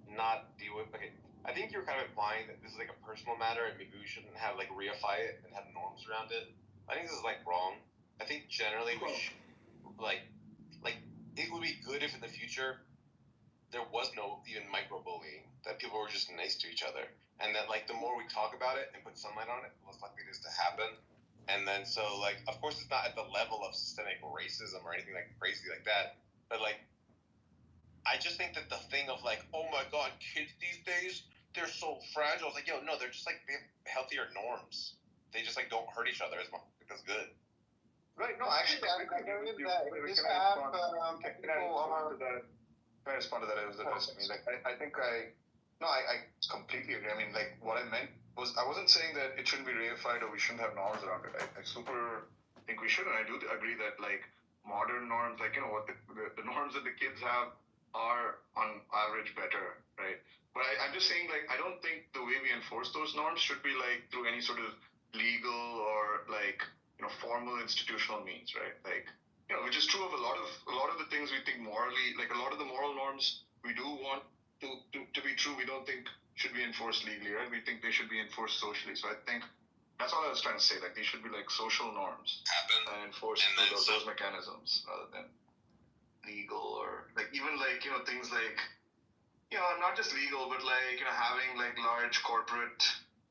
not deal with, okay, I think you were kind of implying that this is, like, a personal matter, and maybe we shouldn't have, like, reify it and have norms around it. I think this is, like, wrong. I think generally we should, like, it would be good if in the future there was no even microbullying, that people were just nice to each other, and that, like, the more we talk about it and put sunlight on it, the less likely it is to happen. And then so like, of course, it's not at the level of systemic racism or anything like crazy like that, but like, I just think that the thing of like, oh my god, kids these days, they're so fragile. It's like, yo, no, they're just like, they have healthier norms. They just like don't hurt each other as much. That's good. Right. No, actually, I agree with that. Just have people are. Can I respond to that? It was addressed to me. Like, I think I completely agree. I mean, like, what I meant was, I wasn't saying that it shouldn't be reified or we shouldn't have norms around it. I super think we should, and I do agree that, like, modern norms, like, you know, what the norms that the kids have are, on average, better, right? But I'm just saying, like, I don't think the way we enforce those norms should be, like, through any sort of legal or, like, you know, formal institutional means, right? Like, you know, which is true of a lot of the things we think morally, like a lot of the moral norms we do want to be true, we don't think should be enforced legally, right? We think they should be enforced socially. So I think that's all I was trying to say. Like, these should be like social norms and enforced through those mechanisms rather than legal, or like even like, you know, things like, you know, not just legal, but like, you know, having like large corporate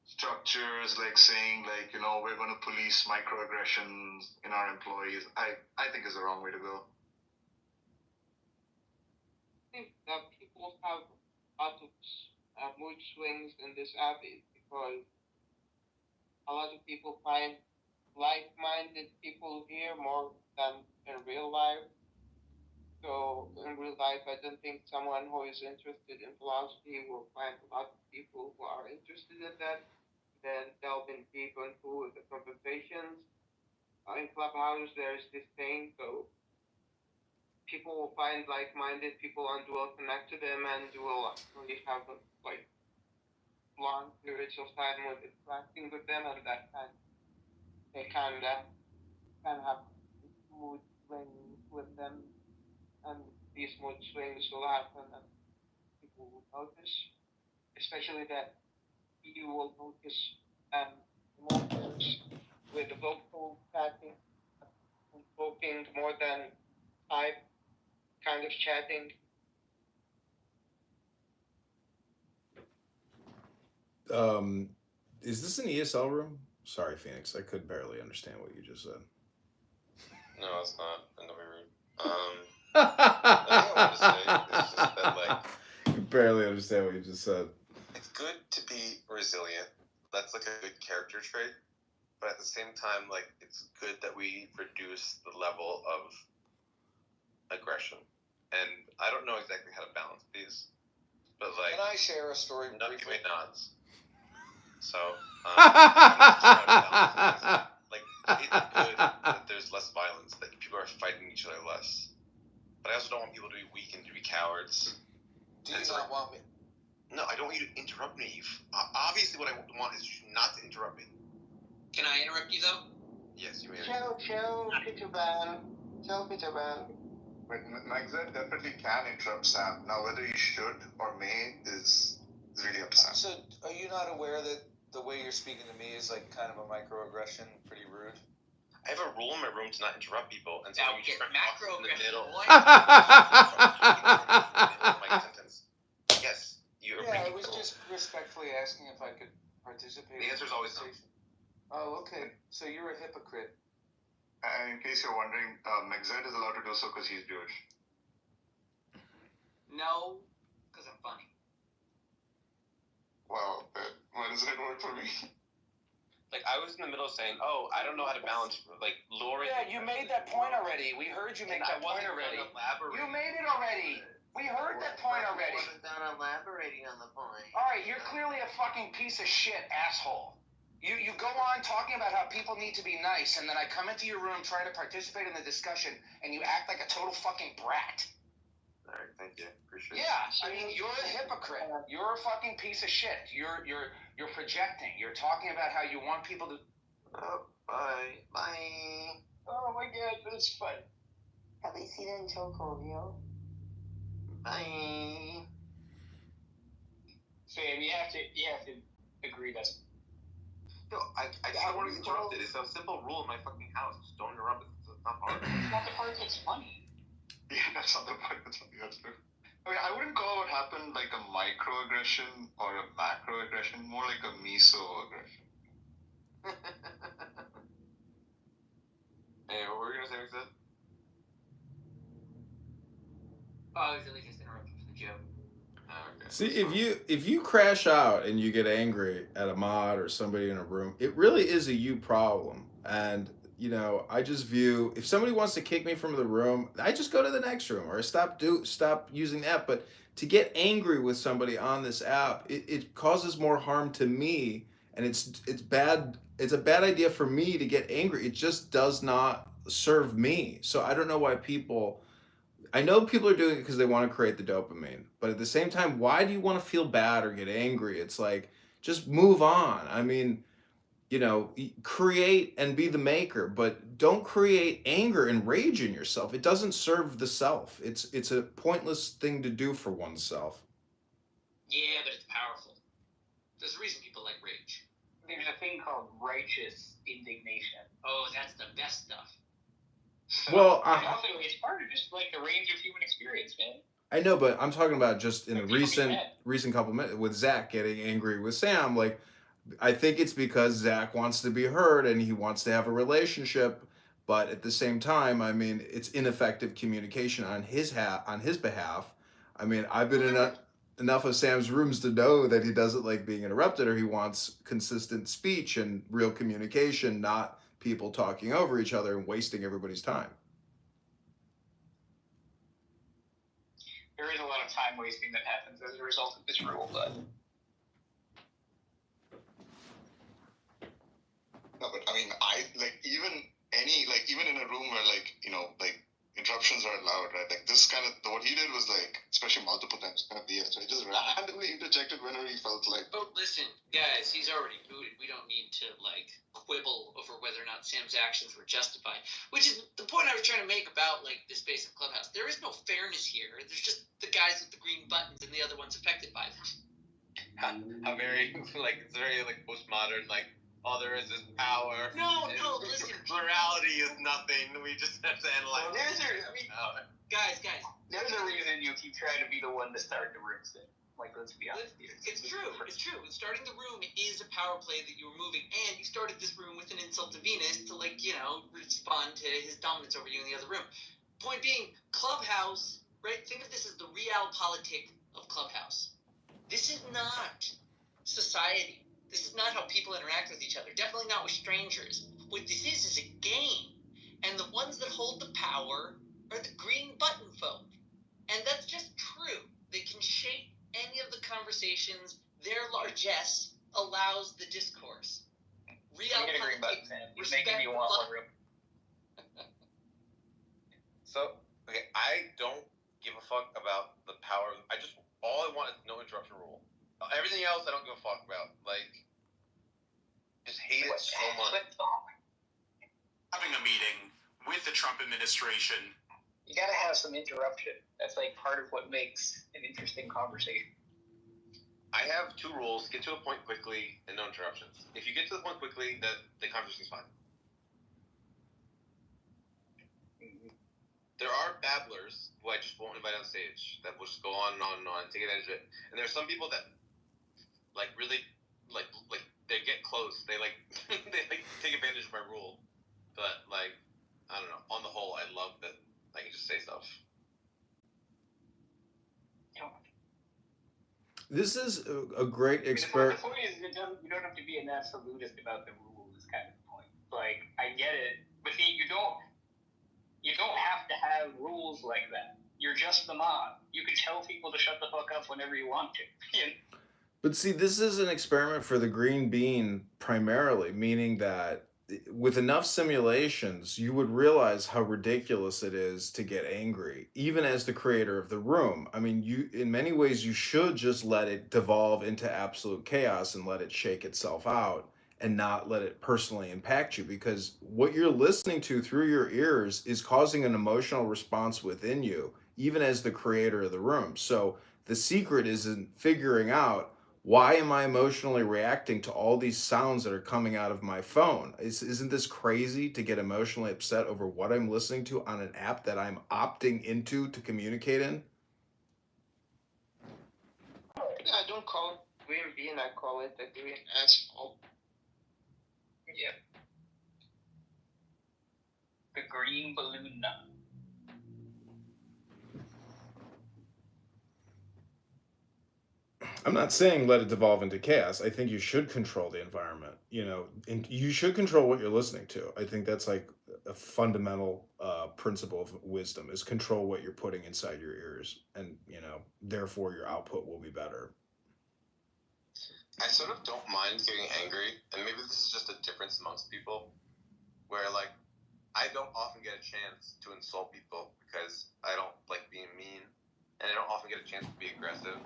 structures like saying like, you know, we're going to police microaggressions in our employees, I think is the wrong way to go. I think that people have lots of mood swings in this app because a lot of people find like-minded people here more than in real life. So in real life, I don't think someone who is interested in philosophy will find a lot of people who are interested in that. Then delve in deep into the conversations. In Clubhouse, there's this thing, so people will find like-minded people and will connect to them and will actually have like long periods of time with interacting with them, and that kind they can have mood swings with them, and these mood swings will happen, and people will notice, especially that you will notice emotions with vocal chatting, invoking more than type kind of chatting. Is this an ESL room? Sorry, Phoenix. I could barely understand what you just said. No, it's not. I'm gonna be rude. I want to say is just that, like, you barely understand what you just said. It's good to be resilient. That's like a good character trait. But at the same time, like, it's good that we reduce the level of aggression. And I don't know exactly how to balance these, but like. Can I share a story? No, you may nods. So, like, it's good that there's less violence, that people are fighting each other less. But I also don't want people to be weak and to be cowards. Do you not want me? No, I don't want you to interrupt me. Obviously, what I want is you not to interrupt me. Can I interrupt you though? Yes, you may. Chill, Kitover. But Magzed definitely can interrupt Sam. Now, whether he should or may is really up to Sam. So, are you not aware that the way you're speaking to me is like kind of a microaggression, pretty rude? I have a rule in my room to not interrupt people, and so Now you get just start macro talking in the middle. what? My sentence. Yes, you. Yeah, I was just respectfully asking if I could participate. The answer is always no. Oh, okay. So you're a hypocrite. And in case you're wondering, Magzed is allowed to do so because he's Jewish. No, because I'm funny. Well, why doesn't it work for me? Like, I was in the middle saying, oh, I don't know how to balance, like, lowering. Yeah, you made that point already. We heard you make that point already. You made it already. We heard that point already. I wasn't done elaborating on the point. All right, you're clearly a fucking piece of shit, asshole. You go on talking about how people need to be nice, and then I come into your room trying to participate in the discussion, and you act like a total fucking brat. All right, thank you. Appreciate it. Yeah, I mean, you're a hypocrite. You're a fucking piece of shit. You're projecting. You're talking about how you want people to. Oh, bye. Bye. Oh my god, that's fun. Have you seen it in Chocovio? Bye. Sam, you have to agree that's. No, I don't want to be interrupted. It's a simple rule in my fucking house. Just don't interrupt it. It's not hard. It's not the part that's funny. Yeah, that's not the part that's funny. That's true. I mean, I wouldn't call what happened like a microaggression or a macroaggression, more like a mesoaggression. Oh, I was really just interrupting for the joke. Okay. See, if you crash out and you get angry at a mod or somebody in a room, it really is a you problem. And you know, I just view if somebody wants to kick me from the room, I just go to the next room or stop using the app. But to get angry with somebody on this app, it causes more harm to me, and it's bad. It's a bad idea for me to get angry. It just does not serve me. So I don't know why people. I know people are doing it because they want to create the dopamine, but at the same time, why do you want to feel bad or get angry? It's like just move on. I mean, you know, create and be the maker, but don't create anger and rage in yourself. It doesn't serve the self. It's a pointless thing to do for oneself. Yeah, but it's powerful. There's a reason people like rage. There's a thing called righteous indignation. Oh, that's the best stuff. Well, And also, it's part of just like the range of human experience, man. I know, but I'm talking about just in the People get mad. recent couple minutes with Zach getting angry with Sam. Like, I think it's because Zach wants to be heard and he wants to have a relationship, but at the same time, I mean, it's ineffective communication on his behalf. I mean, I've been in enough of Sam's rooms to know that he doesn't like being interrupted, or he wants consistent speech and real communication, not people talking over each other and wasting everybody's time. There is a lot of time wasting that happens as a result of this rule, but No, but I mean, even in a room where interruptions are allowed, right? Like this kind of what he did was like, especially multiple times, kind of BS. Right? He just randomly interjected whenever he felt like. Oh, listen, guys, he's already booted. We don't need to quibble over whether or not Sam's actions were justified. Which is the point I was trying to make about this space of Clubhouse. There is no fairness here. There's just the guys with the green buttons and the other ones affected by them. How very it's very postmodern all there is power. No, listen. Morality is nothing. We just have to analyze. Guys. there's a reason you keep trying to be the one to start the room thing. Let's be honest here. It's true. Starting the room is a power play that you were moving, and you started this room with an insult to Venus to respond to his dominance over you in the other room. Point being, Clubhouse, right? Think of this as the realpolitik of Clubhouse. This is not society. This is not how people interact with each other. Definitely not with strangers. What this is a game. And the ones that hold the power are the green button folk. And that's just true. They can shape any of the conversations. Their largesse allows the discourse. You get a green button, Sam. You're making me want one room. So, okay, I don't give a fuck about the power. All I want is no interruption rule. Everything else I don't give a fuck about. Just hate it so much. Having a meeting with the Trump administration. You gotta have some interruption. That's part of what makes an interesting conversation. I have two rules: get to a point quickly and no interruptions. If you get to the point quickly, the conversation's fine. There are babblers who I just won't invite on stage that will just go on and on and on and take advantage of it. And there are some people that really they get close. They they take advantage of my rule. But I don't know. On the whole, I love that I can just say stuff. This is a great experiment. The point is, you don't have to be an absolutist about the rules. Is kind of the point. I get it, but see, you don't have to have rules like that. You're just the mob. You can tell people to shut the fuck up whenever you want to. But see, this is an experiment for the green bean primarily, meaning that with enough simulations, you would realize how ridiculous it is to get angry, even as the creator of the room. I mean, in many ways, you should just let it devolve into absolute chaos and let it shake itself out and not let it personally impact you, because what you're listening to through your ears is causing an emotional response within you, even as the creator of the room. So the secret is in figuring out, why am I emotionally reacting to all these sounds that are coming out of my phone? Isn't this crazy to get emotionally upset over what I'm listening to on an app that I'm opting into to communicate in? I don't call it green bean, I call it the green asshole. Yeah. The green balloon nut. I'm not saying let it devolve into chaos. I think you should control the environment, and you should control what you're listening to. I think that's like a fundamental principle of wisdom is control what you're putting inside your ears, and therefore your output will be better. I sort of don't mind getting angry, and maybe this is just a difference amongst people, where like I don't often get a chance to insult people because I don't like being mean, and I don't often get a chance to be aggressive.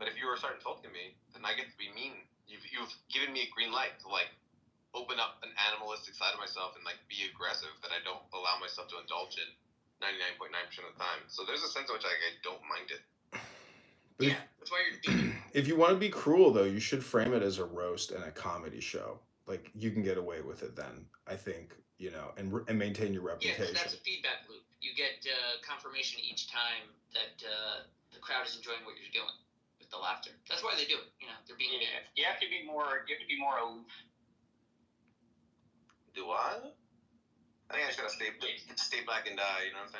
But if you were to start insulting me, then I get to be mean. You've given me a green light to like open up an animalistic side of myself and like be aggressive that I don't allow myself to indulge in 99.9% of the time. So there's a sense in which I don't mind it. Yeah, that's why you're doing it. If you want to be cruel, though, you should frame it as a roast and a comedy show. Like, you can get away with it then, I think, and maintain your Yeah, reputation. that's a feedback loop. You get confirmation each time that the crowd is enjoying what you're doing with the laughter. That's why they do it. They're being mean. You have to be more aloof. Do I? I think I just gotta stay black and die, you know what I'm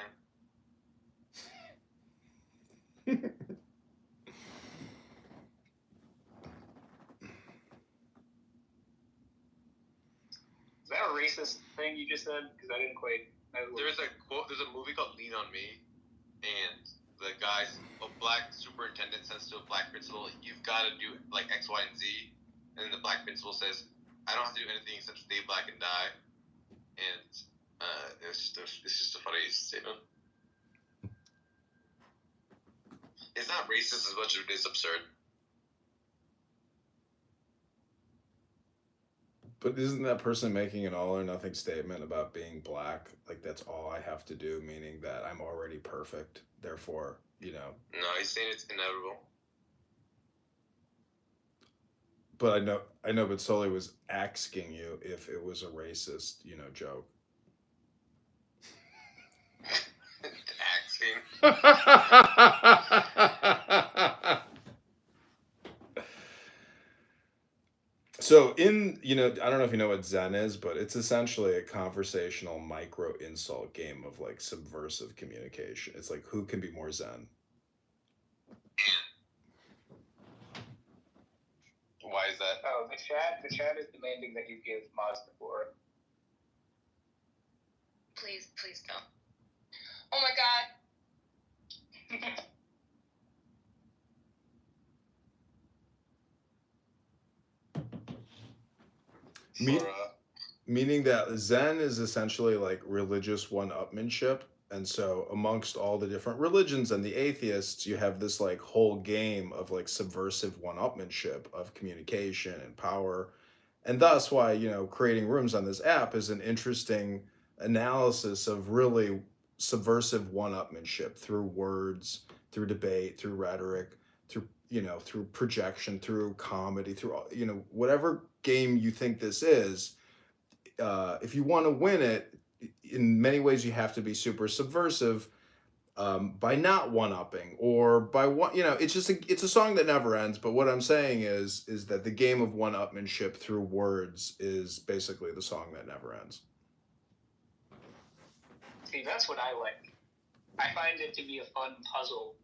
saying? Is that a racist thing you just said? Because I didn't quite know. There's a quote. There's a movie called Lean on Me, and the guy's a black superintendent says to a black principal, "You've got to do like X, Y, and Z," and then the black principal says, "I don't have to do anything except stay black and die," and it's just a funny statement. It's not racist as much as it is absurd. But isn't that person making an all or nothing statement about being black? Like, that's all I have to do, meaning that I'm already perfect. Therefore, No, he's saying it's inevitable. But I know, but Sully was asking you if it was a racist, joke. Asking. So I don't know if you know what Zen is, but it's essentially a conversational micro insult game of like subversive communication. It's like, who can be more Zen? Why is that? Oh, the chat is demanding that you give mods to Bora. Please don't. Oh my god. Meaning that Zen is essentially like religious one-upmanship. And so amongst all the different religions and the atheists, you have this like whole game of like subversive one-upmanship of communication and power. And thus why, creating rooms on this app is an interesting analysis of really subversive one-upmanship through words, through debate, through rhetoric, through projection, through comedy, through, whatever game you think this is. If you want to win it, in many ways you have to be super subversive by not one-upping or by it's a song that never ends. But what I'm saying is that the game of one-upmanship through words is basically the song that never ends. See, that's what I like. I find it to be a fun puzzle,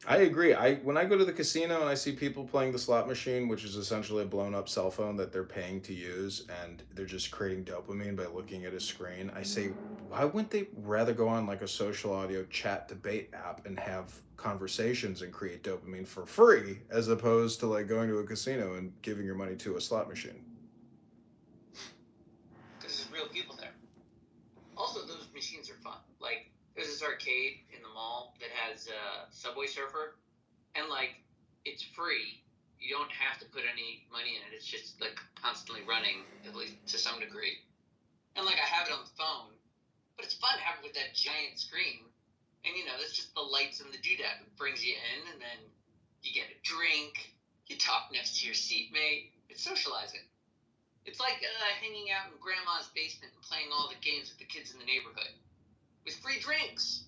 I agree. When I go to the casino and I see people playing the slot machine, which is essentially a blown up cell phone that they're paying to use, and they're just creating dopamine by looking at a screen, I say, why wouldn't they rather go on like a social audio chat debate app and have conversations and create dopamine for free, as opposed to like going to a casino and giving your money to a slot machine? Because there's real people there. Also, those machines are fun. Like, there's this arcade in the mall that has Subway Surfer, and like, it's free. You don't have to put any money in it. It's just like constantly running, at least to some degree. And like, I have it on the phone, but it's fun to have it with that giant screen. And it's just the lights and the doodad that brings you in, and then you get a drink, you talk next to your seatmate. It's socializing. It's like hanging out in grandma's basement and playing all the games with the kids in the neighborhood. With free drinks.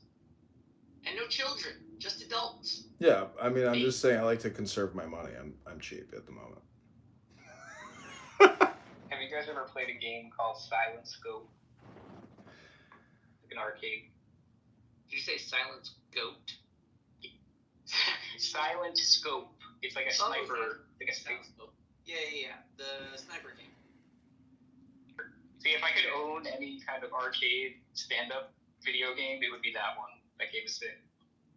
And no children, just adults. Yeah, I mean, I'm just saying I like to conserve my money. I'm cheap at the moment. Have you guys ever played a game called Silent Scope? Like an arcade. Did you say silent goat? Silent Scope. It's like a sniper. Like a sniper. Yeah. The sniper game. See, if I could own any kind of arcade stand-up video game, it would be that one. That game is sick.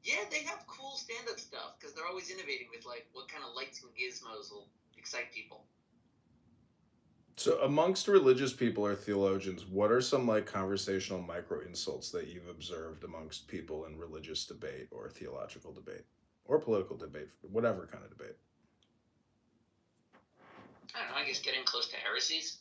Yeah, they have cool stand-up stuff because they're always innovating with like what kind of lights and gizmos will excite people. So amongst religious people or theologians, what are some like conversational micro insults that you've observed amongst people in religious debate or theological debate or political debate, whatever kind of debate? I don't know, I guess getting close to heresies.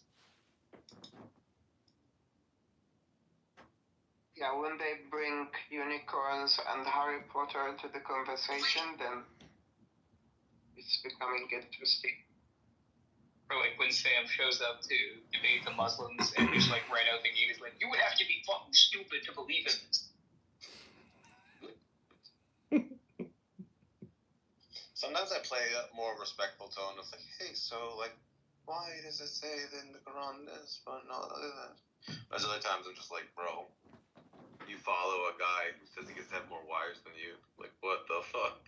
Yeah, when they bring unicorns and Harry Potter into the conversation, then it's becoming interesting. Or like when Sam shows up to debate the Muslims and just like right out the gate is like, you would have to be fucking stupid to believe in this. Sometimes I play a more respectful tone of like, hey, so like, why does it say that in the Quran this, but not other than? Whereas other times I'm just like, bro, you follow a guy who says he gets to have more wires than you. Like, what the fuck?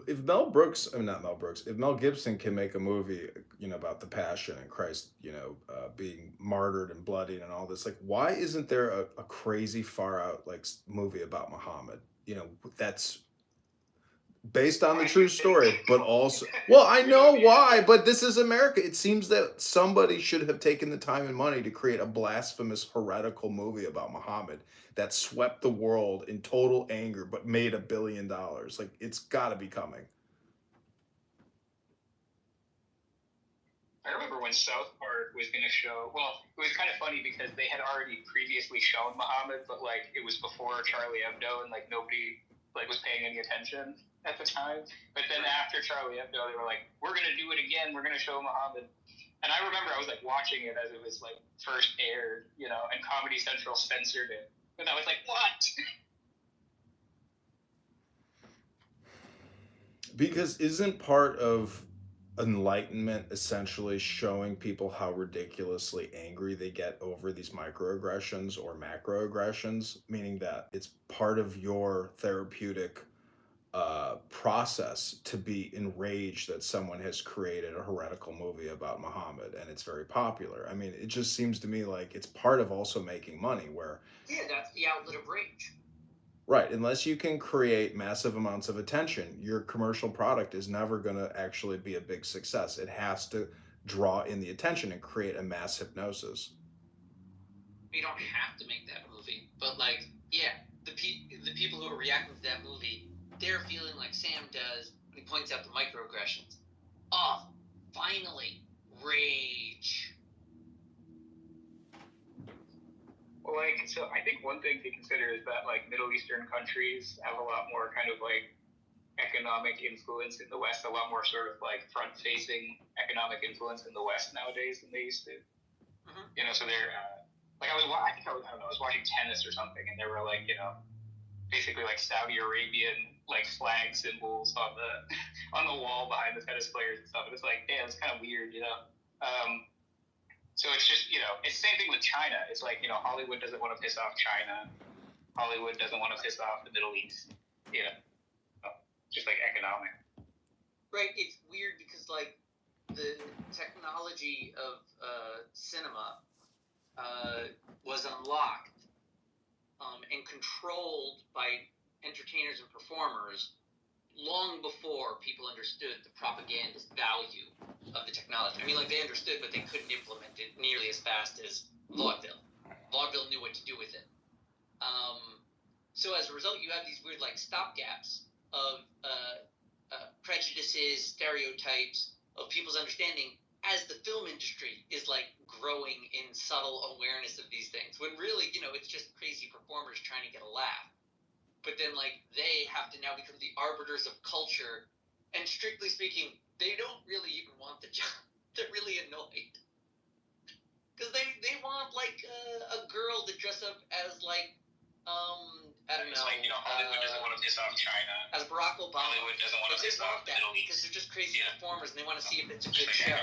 If Mel Gibson can make a movie, about the Passion and Christ, being martyred and bloodied and all this, like, why isn't there a crazy far out like movie about Muhammad? That's based on the true story, but also, well, I know why, but this is America. It seems that somebody should have taken the time and money to create a blasphemous, heretical movie about Muhammad that swept the world in total anger, but made $1 billion. Like, it's got to be coming. I remember when South Park was going to show, well, it was kind of funny because they had already previously shown Muhammad, but like it was before Charlie Hebdo and like nobody like was paying any attention at the time. But then after Charlie Hebdo, they were like, we're going to do it again. We're going to show Muhammad. And I remember I was like watching it as it was like first aired, and Comedy Central censored it. And I was like, what? Because isn't part of enlightenment essentially showing people how ridiculously angry they get over these microaggressions or macroaggressions, meaning that it's part of your therapeutic process to be enraged that someone has created a heretical movie about Muhammad and it's very popular. I mean, it just seems to me like it's part of also making money where... Yeah, that's the outlet of rage. Right, unless you can create massive amounts of attention, your commercial product is never going to actually be a big success. It has to draw in the attention and create a mass hypnosis. You don't have to make that movie, but like, yeah, the people who are reacting to that movie, they're feeling like Sam does when he points out the microaggressions. Oh, finally, rage. Well, like, so I think one thing to consider is that, like, Middle Eastern countries have a lot more kind of, like, economic influence in the West, a lot more sort of, like, front-facing economic influence in the West nowadays than they used to. Mm-hmm. So they're, like, I was watching tennis or something, and there were, like, basically, like, Saudi Arabian, like, flag symbols on the wall behind the tennis players and stuff, and it's like, damn, it's kind of weird, So it's just, it's the same thing with China. It's like, Hollywood doesn't want to piss off China. Hollywood doesn't want to piss off the Middle East. Just like economic. Right. It's weird because like the technology of cinema was unlocked and controlled by entertainers and performers long before people understood the propagandist value of the technology. I mean, like, they understood, but they couldn't implement it nearly as fast as vaudeville. Vaudeville knew what to do with it. So as a result, you have these weird, like, stopgaps of prejudices, stereotypes, of people's understanding as the film industry is, like, growing in subtle awareness of these things. When really, it's just crazy performers trying to get a laugh. But then, like, they have to now become the arbiters of culture. And strictly speaking, they don't really even want the job. They're really annoyed. Because they want, like, a girl to dress up as, like, I don't know. It's like, Hollywood doesn't want to piss off China. As Barack Obama. Hollywood doesn't want to piss off the Middle East. Because they're just crazy performers and they want to see if it's a good show.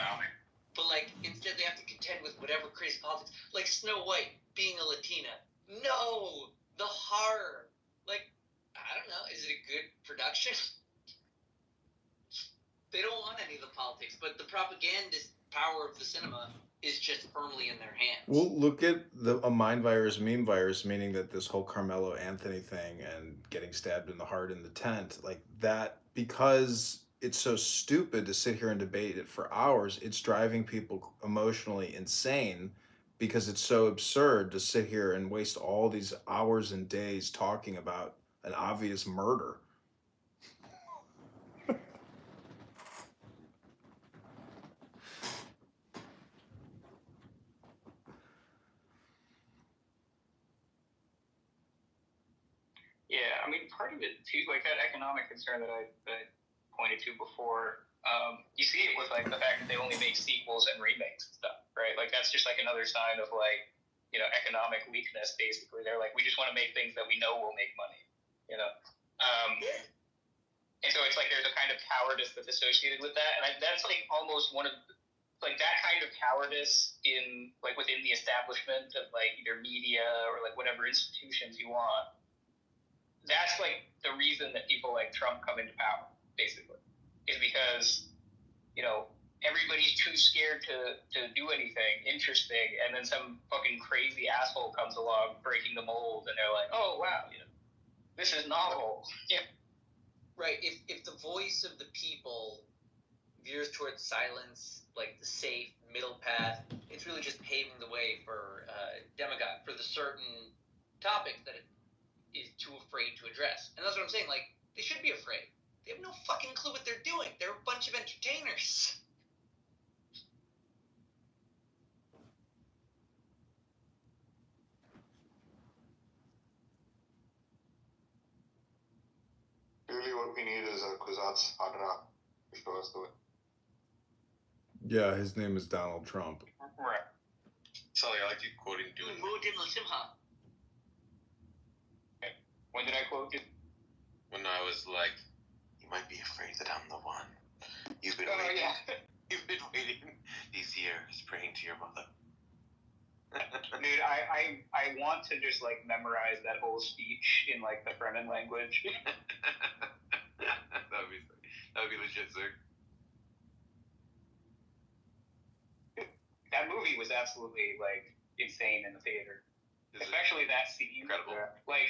But, like, instead they have to contend with whatever crazy politics. Like Snow White being a Latina. No! The horror Like, I don't know, is it a good production? They don't want any of the politics, but the propagandist power of the cinema is just firmly in their hands. Well, look at a mind virus, meme virus, meaning that this whole Carmelo Anthony thing and getting stabbed in the heart in the tent, like that, because it's so stupid to sit here and debate it for hours, it's driving people emotionally insane because it's so absurd to sit here and waste all these hours and days talking about an obvious murder. Yeah, I mean, part of it too, like that economic concern that I pointed to before. You see it with like the fact that they only make sequels and remakes and stuff, right? Like that's just like another sign of like, you know, economic weakness. Basically, they're like, we just want to make things that we know will make money, you know. And so it's like there's a kind of cowardice that's associated with that, and that's like almost one of like that kind of cowardice in like within the establishment of like either media or like whatever institutions you want. That's like the reason that people like Trump come into power, basically, is because, you know, everybody's too scared to do anything interesting, and then some fucking crazy asshole comes along breaking the mold, and they're like, oh wow, you know, this is novel. Yeah. Right. If the voice of the people veers towards silence, like the safe middle path, it's really just paving the way for demagogue, for the certain topics that it is too afraid to address. And that's what I'm saying, like, they should be afraid. They have no fucking clue what they're doing. They're a bunch of entertainers. Really, what we need is a Kuzats Hadra to show us the way. Yeah, his name is Donald Trump. Right. Sorry, I like you quoting Dune. When did I quote you? When I was like, you might be afraid that I'm the one. You've been waiting. Yeah. You've been waiting these years, praying to your mother. Dude, I want to just like memorize that whole speech in like the Fremen language. That would be legit, sir. That movie was absolutely like insane in the theater, especially that scene. Incredible. Like,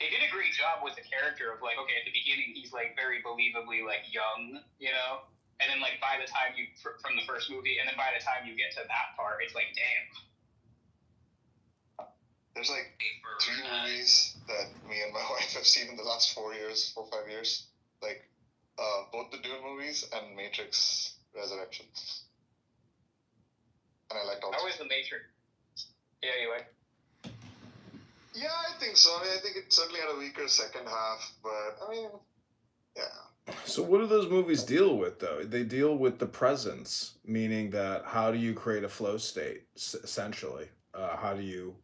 they did a great job with the character of like, okay, at the beginning he's like very believably like young, you know, and then like by the time you from the first movie, and then by the time you get to that part, it's like, damn. There's like 3 movies that me and my wife have seen in the last 4 or 5 years. Like, both the Dune movies and Matrix Resurrections. And I liked all. How was the Matrix? Yeah, you like? Yeah, I think so. I mean, I think it certainly had a weaker second half, but I mean, yeah. So what do those movies deal with, though? They deal with the presence, meaning that how do you create a flow state, essentially? How do you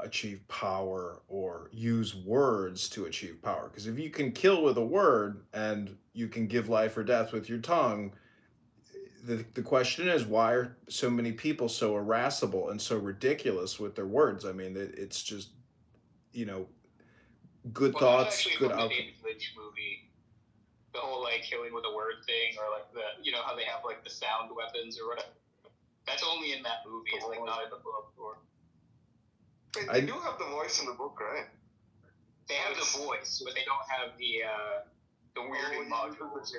achieve power or use words to achieve power? Because if you can kill with a word and you can give life or death with your tongue, the question is, why are so many people so irascible and so ridiculous with their words? I mean, it's just, you know, good thoughts, good outcomes. The David Lynch movie, the whole like killing with a word thing, or like the, you know, how they have like the sound weapons or whatever. That's only in that movie. It's like not in the book. Or they do have the voice in the book, right? They have the voice, but they don't have the weirding modules.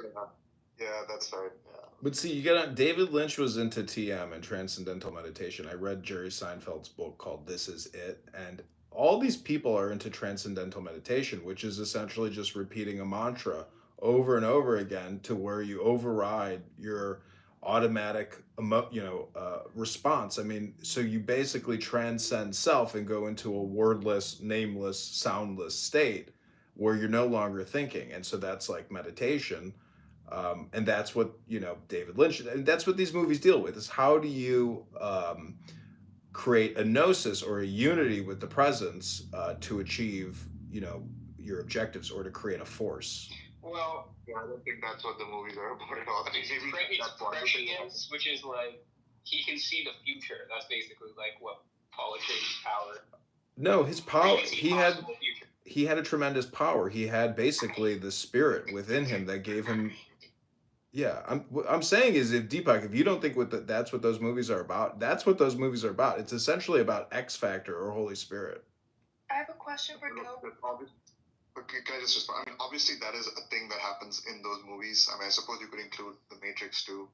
Yeah, that's right. Yeah. But see, you get David Lynch was into TM and transcendental meditation. I read Jerry Seinfeld's book called This Is It, and all these people are into transcendental meditation, which is essentially just repeating a mantra over and over again to where you override your automatic response. I mean, so you basically transcend self and go into a wordless, nameless, soundless state where you're no longer thinking. And so that's like meditation. And that's what, you know, David Lynch, and that's what these movies deal with, is how do you create a gnosis or a unity with the presence to achieve, you know, your objectives, or to create a force. Well, yeah, I don't think that's what the movies are about at all. It's prescience, which is like he can see the future. That's basically like what politics power. No, his power. he had a tremendous power. He had basically the spirit within him that gave him. Yeah, I'm saying is, if Deepak, if you don't think that's what those movies are about, that's what those movies are about. It's essentially about X Factor or Holy Spirit. I have a question for Joe. Okay, can I just respond? I mean, obviously that is a thing that happens in those movies. I mean, I suppose you could include The Matrix too,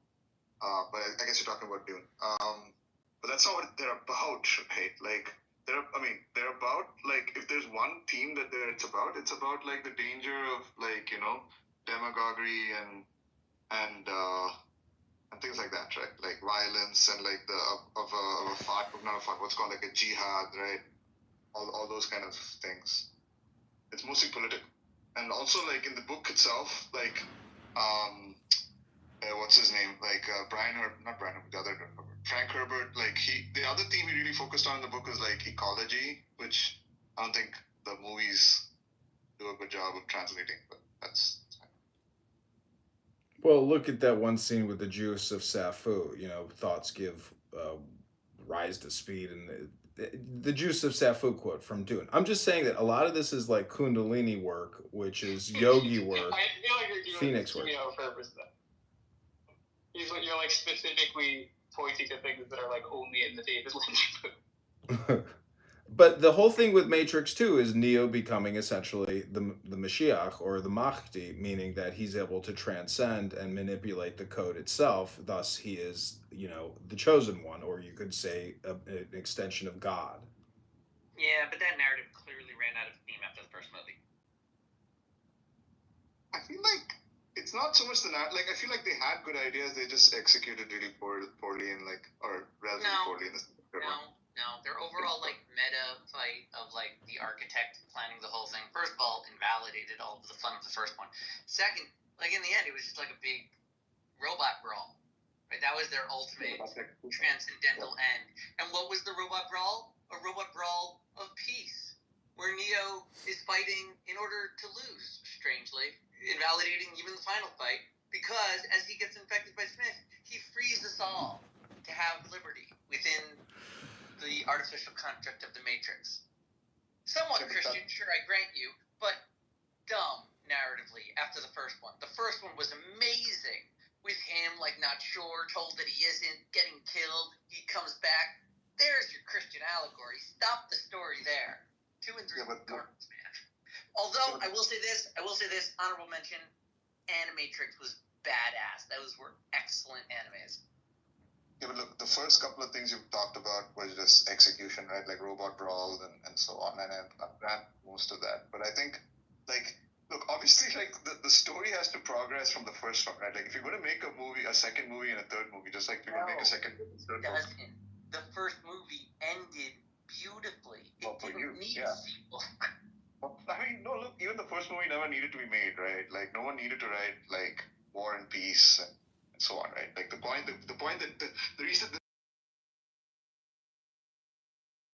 but I guess you're talking about Dune. But that's not what they're about, right? Like, they're about, like, if there's one theme that it's about like the danger of, like, demagoguery and things like that, right? Like violence and like of not a fight, what's called like a jihad, right? All those kind of things. It's mostly political, and also like in the book itself, like what's his name? Like not Brian Herbert, the other Frank Herbert. Like the other theme he really focused on in the book was like ecology, which I don't think the movies do a good job of translating, but that's. Well, look at that one scene with the Juice of Safu. Thoughts give rise to speed, and the Juice of Safu quote from Dune. I'm just saying that a lot of this is like Kundalini work, which is yogi work. I feel like you're doing Phoenix this to me on purpose, though. You're like specifically pointing to things that are like only in the David Lynch book. But the whole thing with Matrix 2 is Neo becoming essentially the Mashiach or the Mahdi, meaning that he's able to transcend and manipulate the code itself. Thus, he is, the chosen one, or you could say an extension of God. Yeah, but that narrative clearly ran out of steam after the first movie. I feel like it's not so much the narrative. Like, I feel like they had good ideas, they just executed really poorly and or relatively poorly in the second one. No, their overall like meta fight of like the architect planning the whole thing, first of all, invalidated all of the fun of the first one. Second, like in the end, it was just like a big robot brawl. Right? That was their ultimate transcendental end. And what was the robot brawl? A robot brawl of peace, where Neo is fighting in order to lose, strangely, invalidating even the final fight, because as he gets infected by Smith, he frees us all to have liberty within the artificial construct of the Matrix. Somewhat Christian, sure, I grant you, but dumb narratively after the first one. The first one was amazing, with him like not sure, told that he isn't, getting killed, he comes back. There's your Christian allegory. Stop the story there. 2 and 3 garbage, man. Although I will say this, honorable mention, Animatrix was badass. Those were excellent animes. Yeah, but look, the first couple of things you've talked about was just execution, right? Like robot brawl and so on, and I've ran most of that. But I think, like, look, obviously, like, the story has to progress from the first one, right? Like, if you're going to make a second movie and a third movie, just like you're going to make a second movie and a third movie. The first movie ended beautifully. It didn't need a sequel. I mean, no, look, even the first movie never needed to be made, right? Like, no one needed to write, like, War and Peace and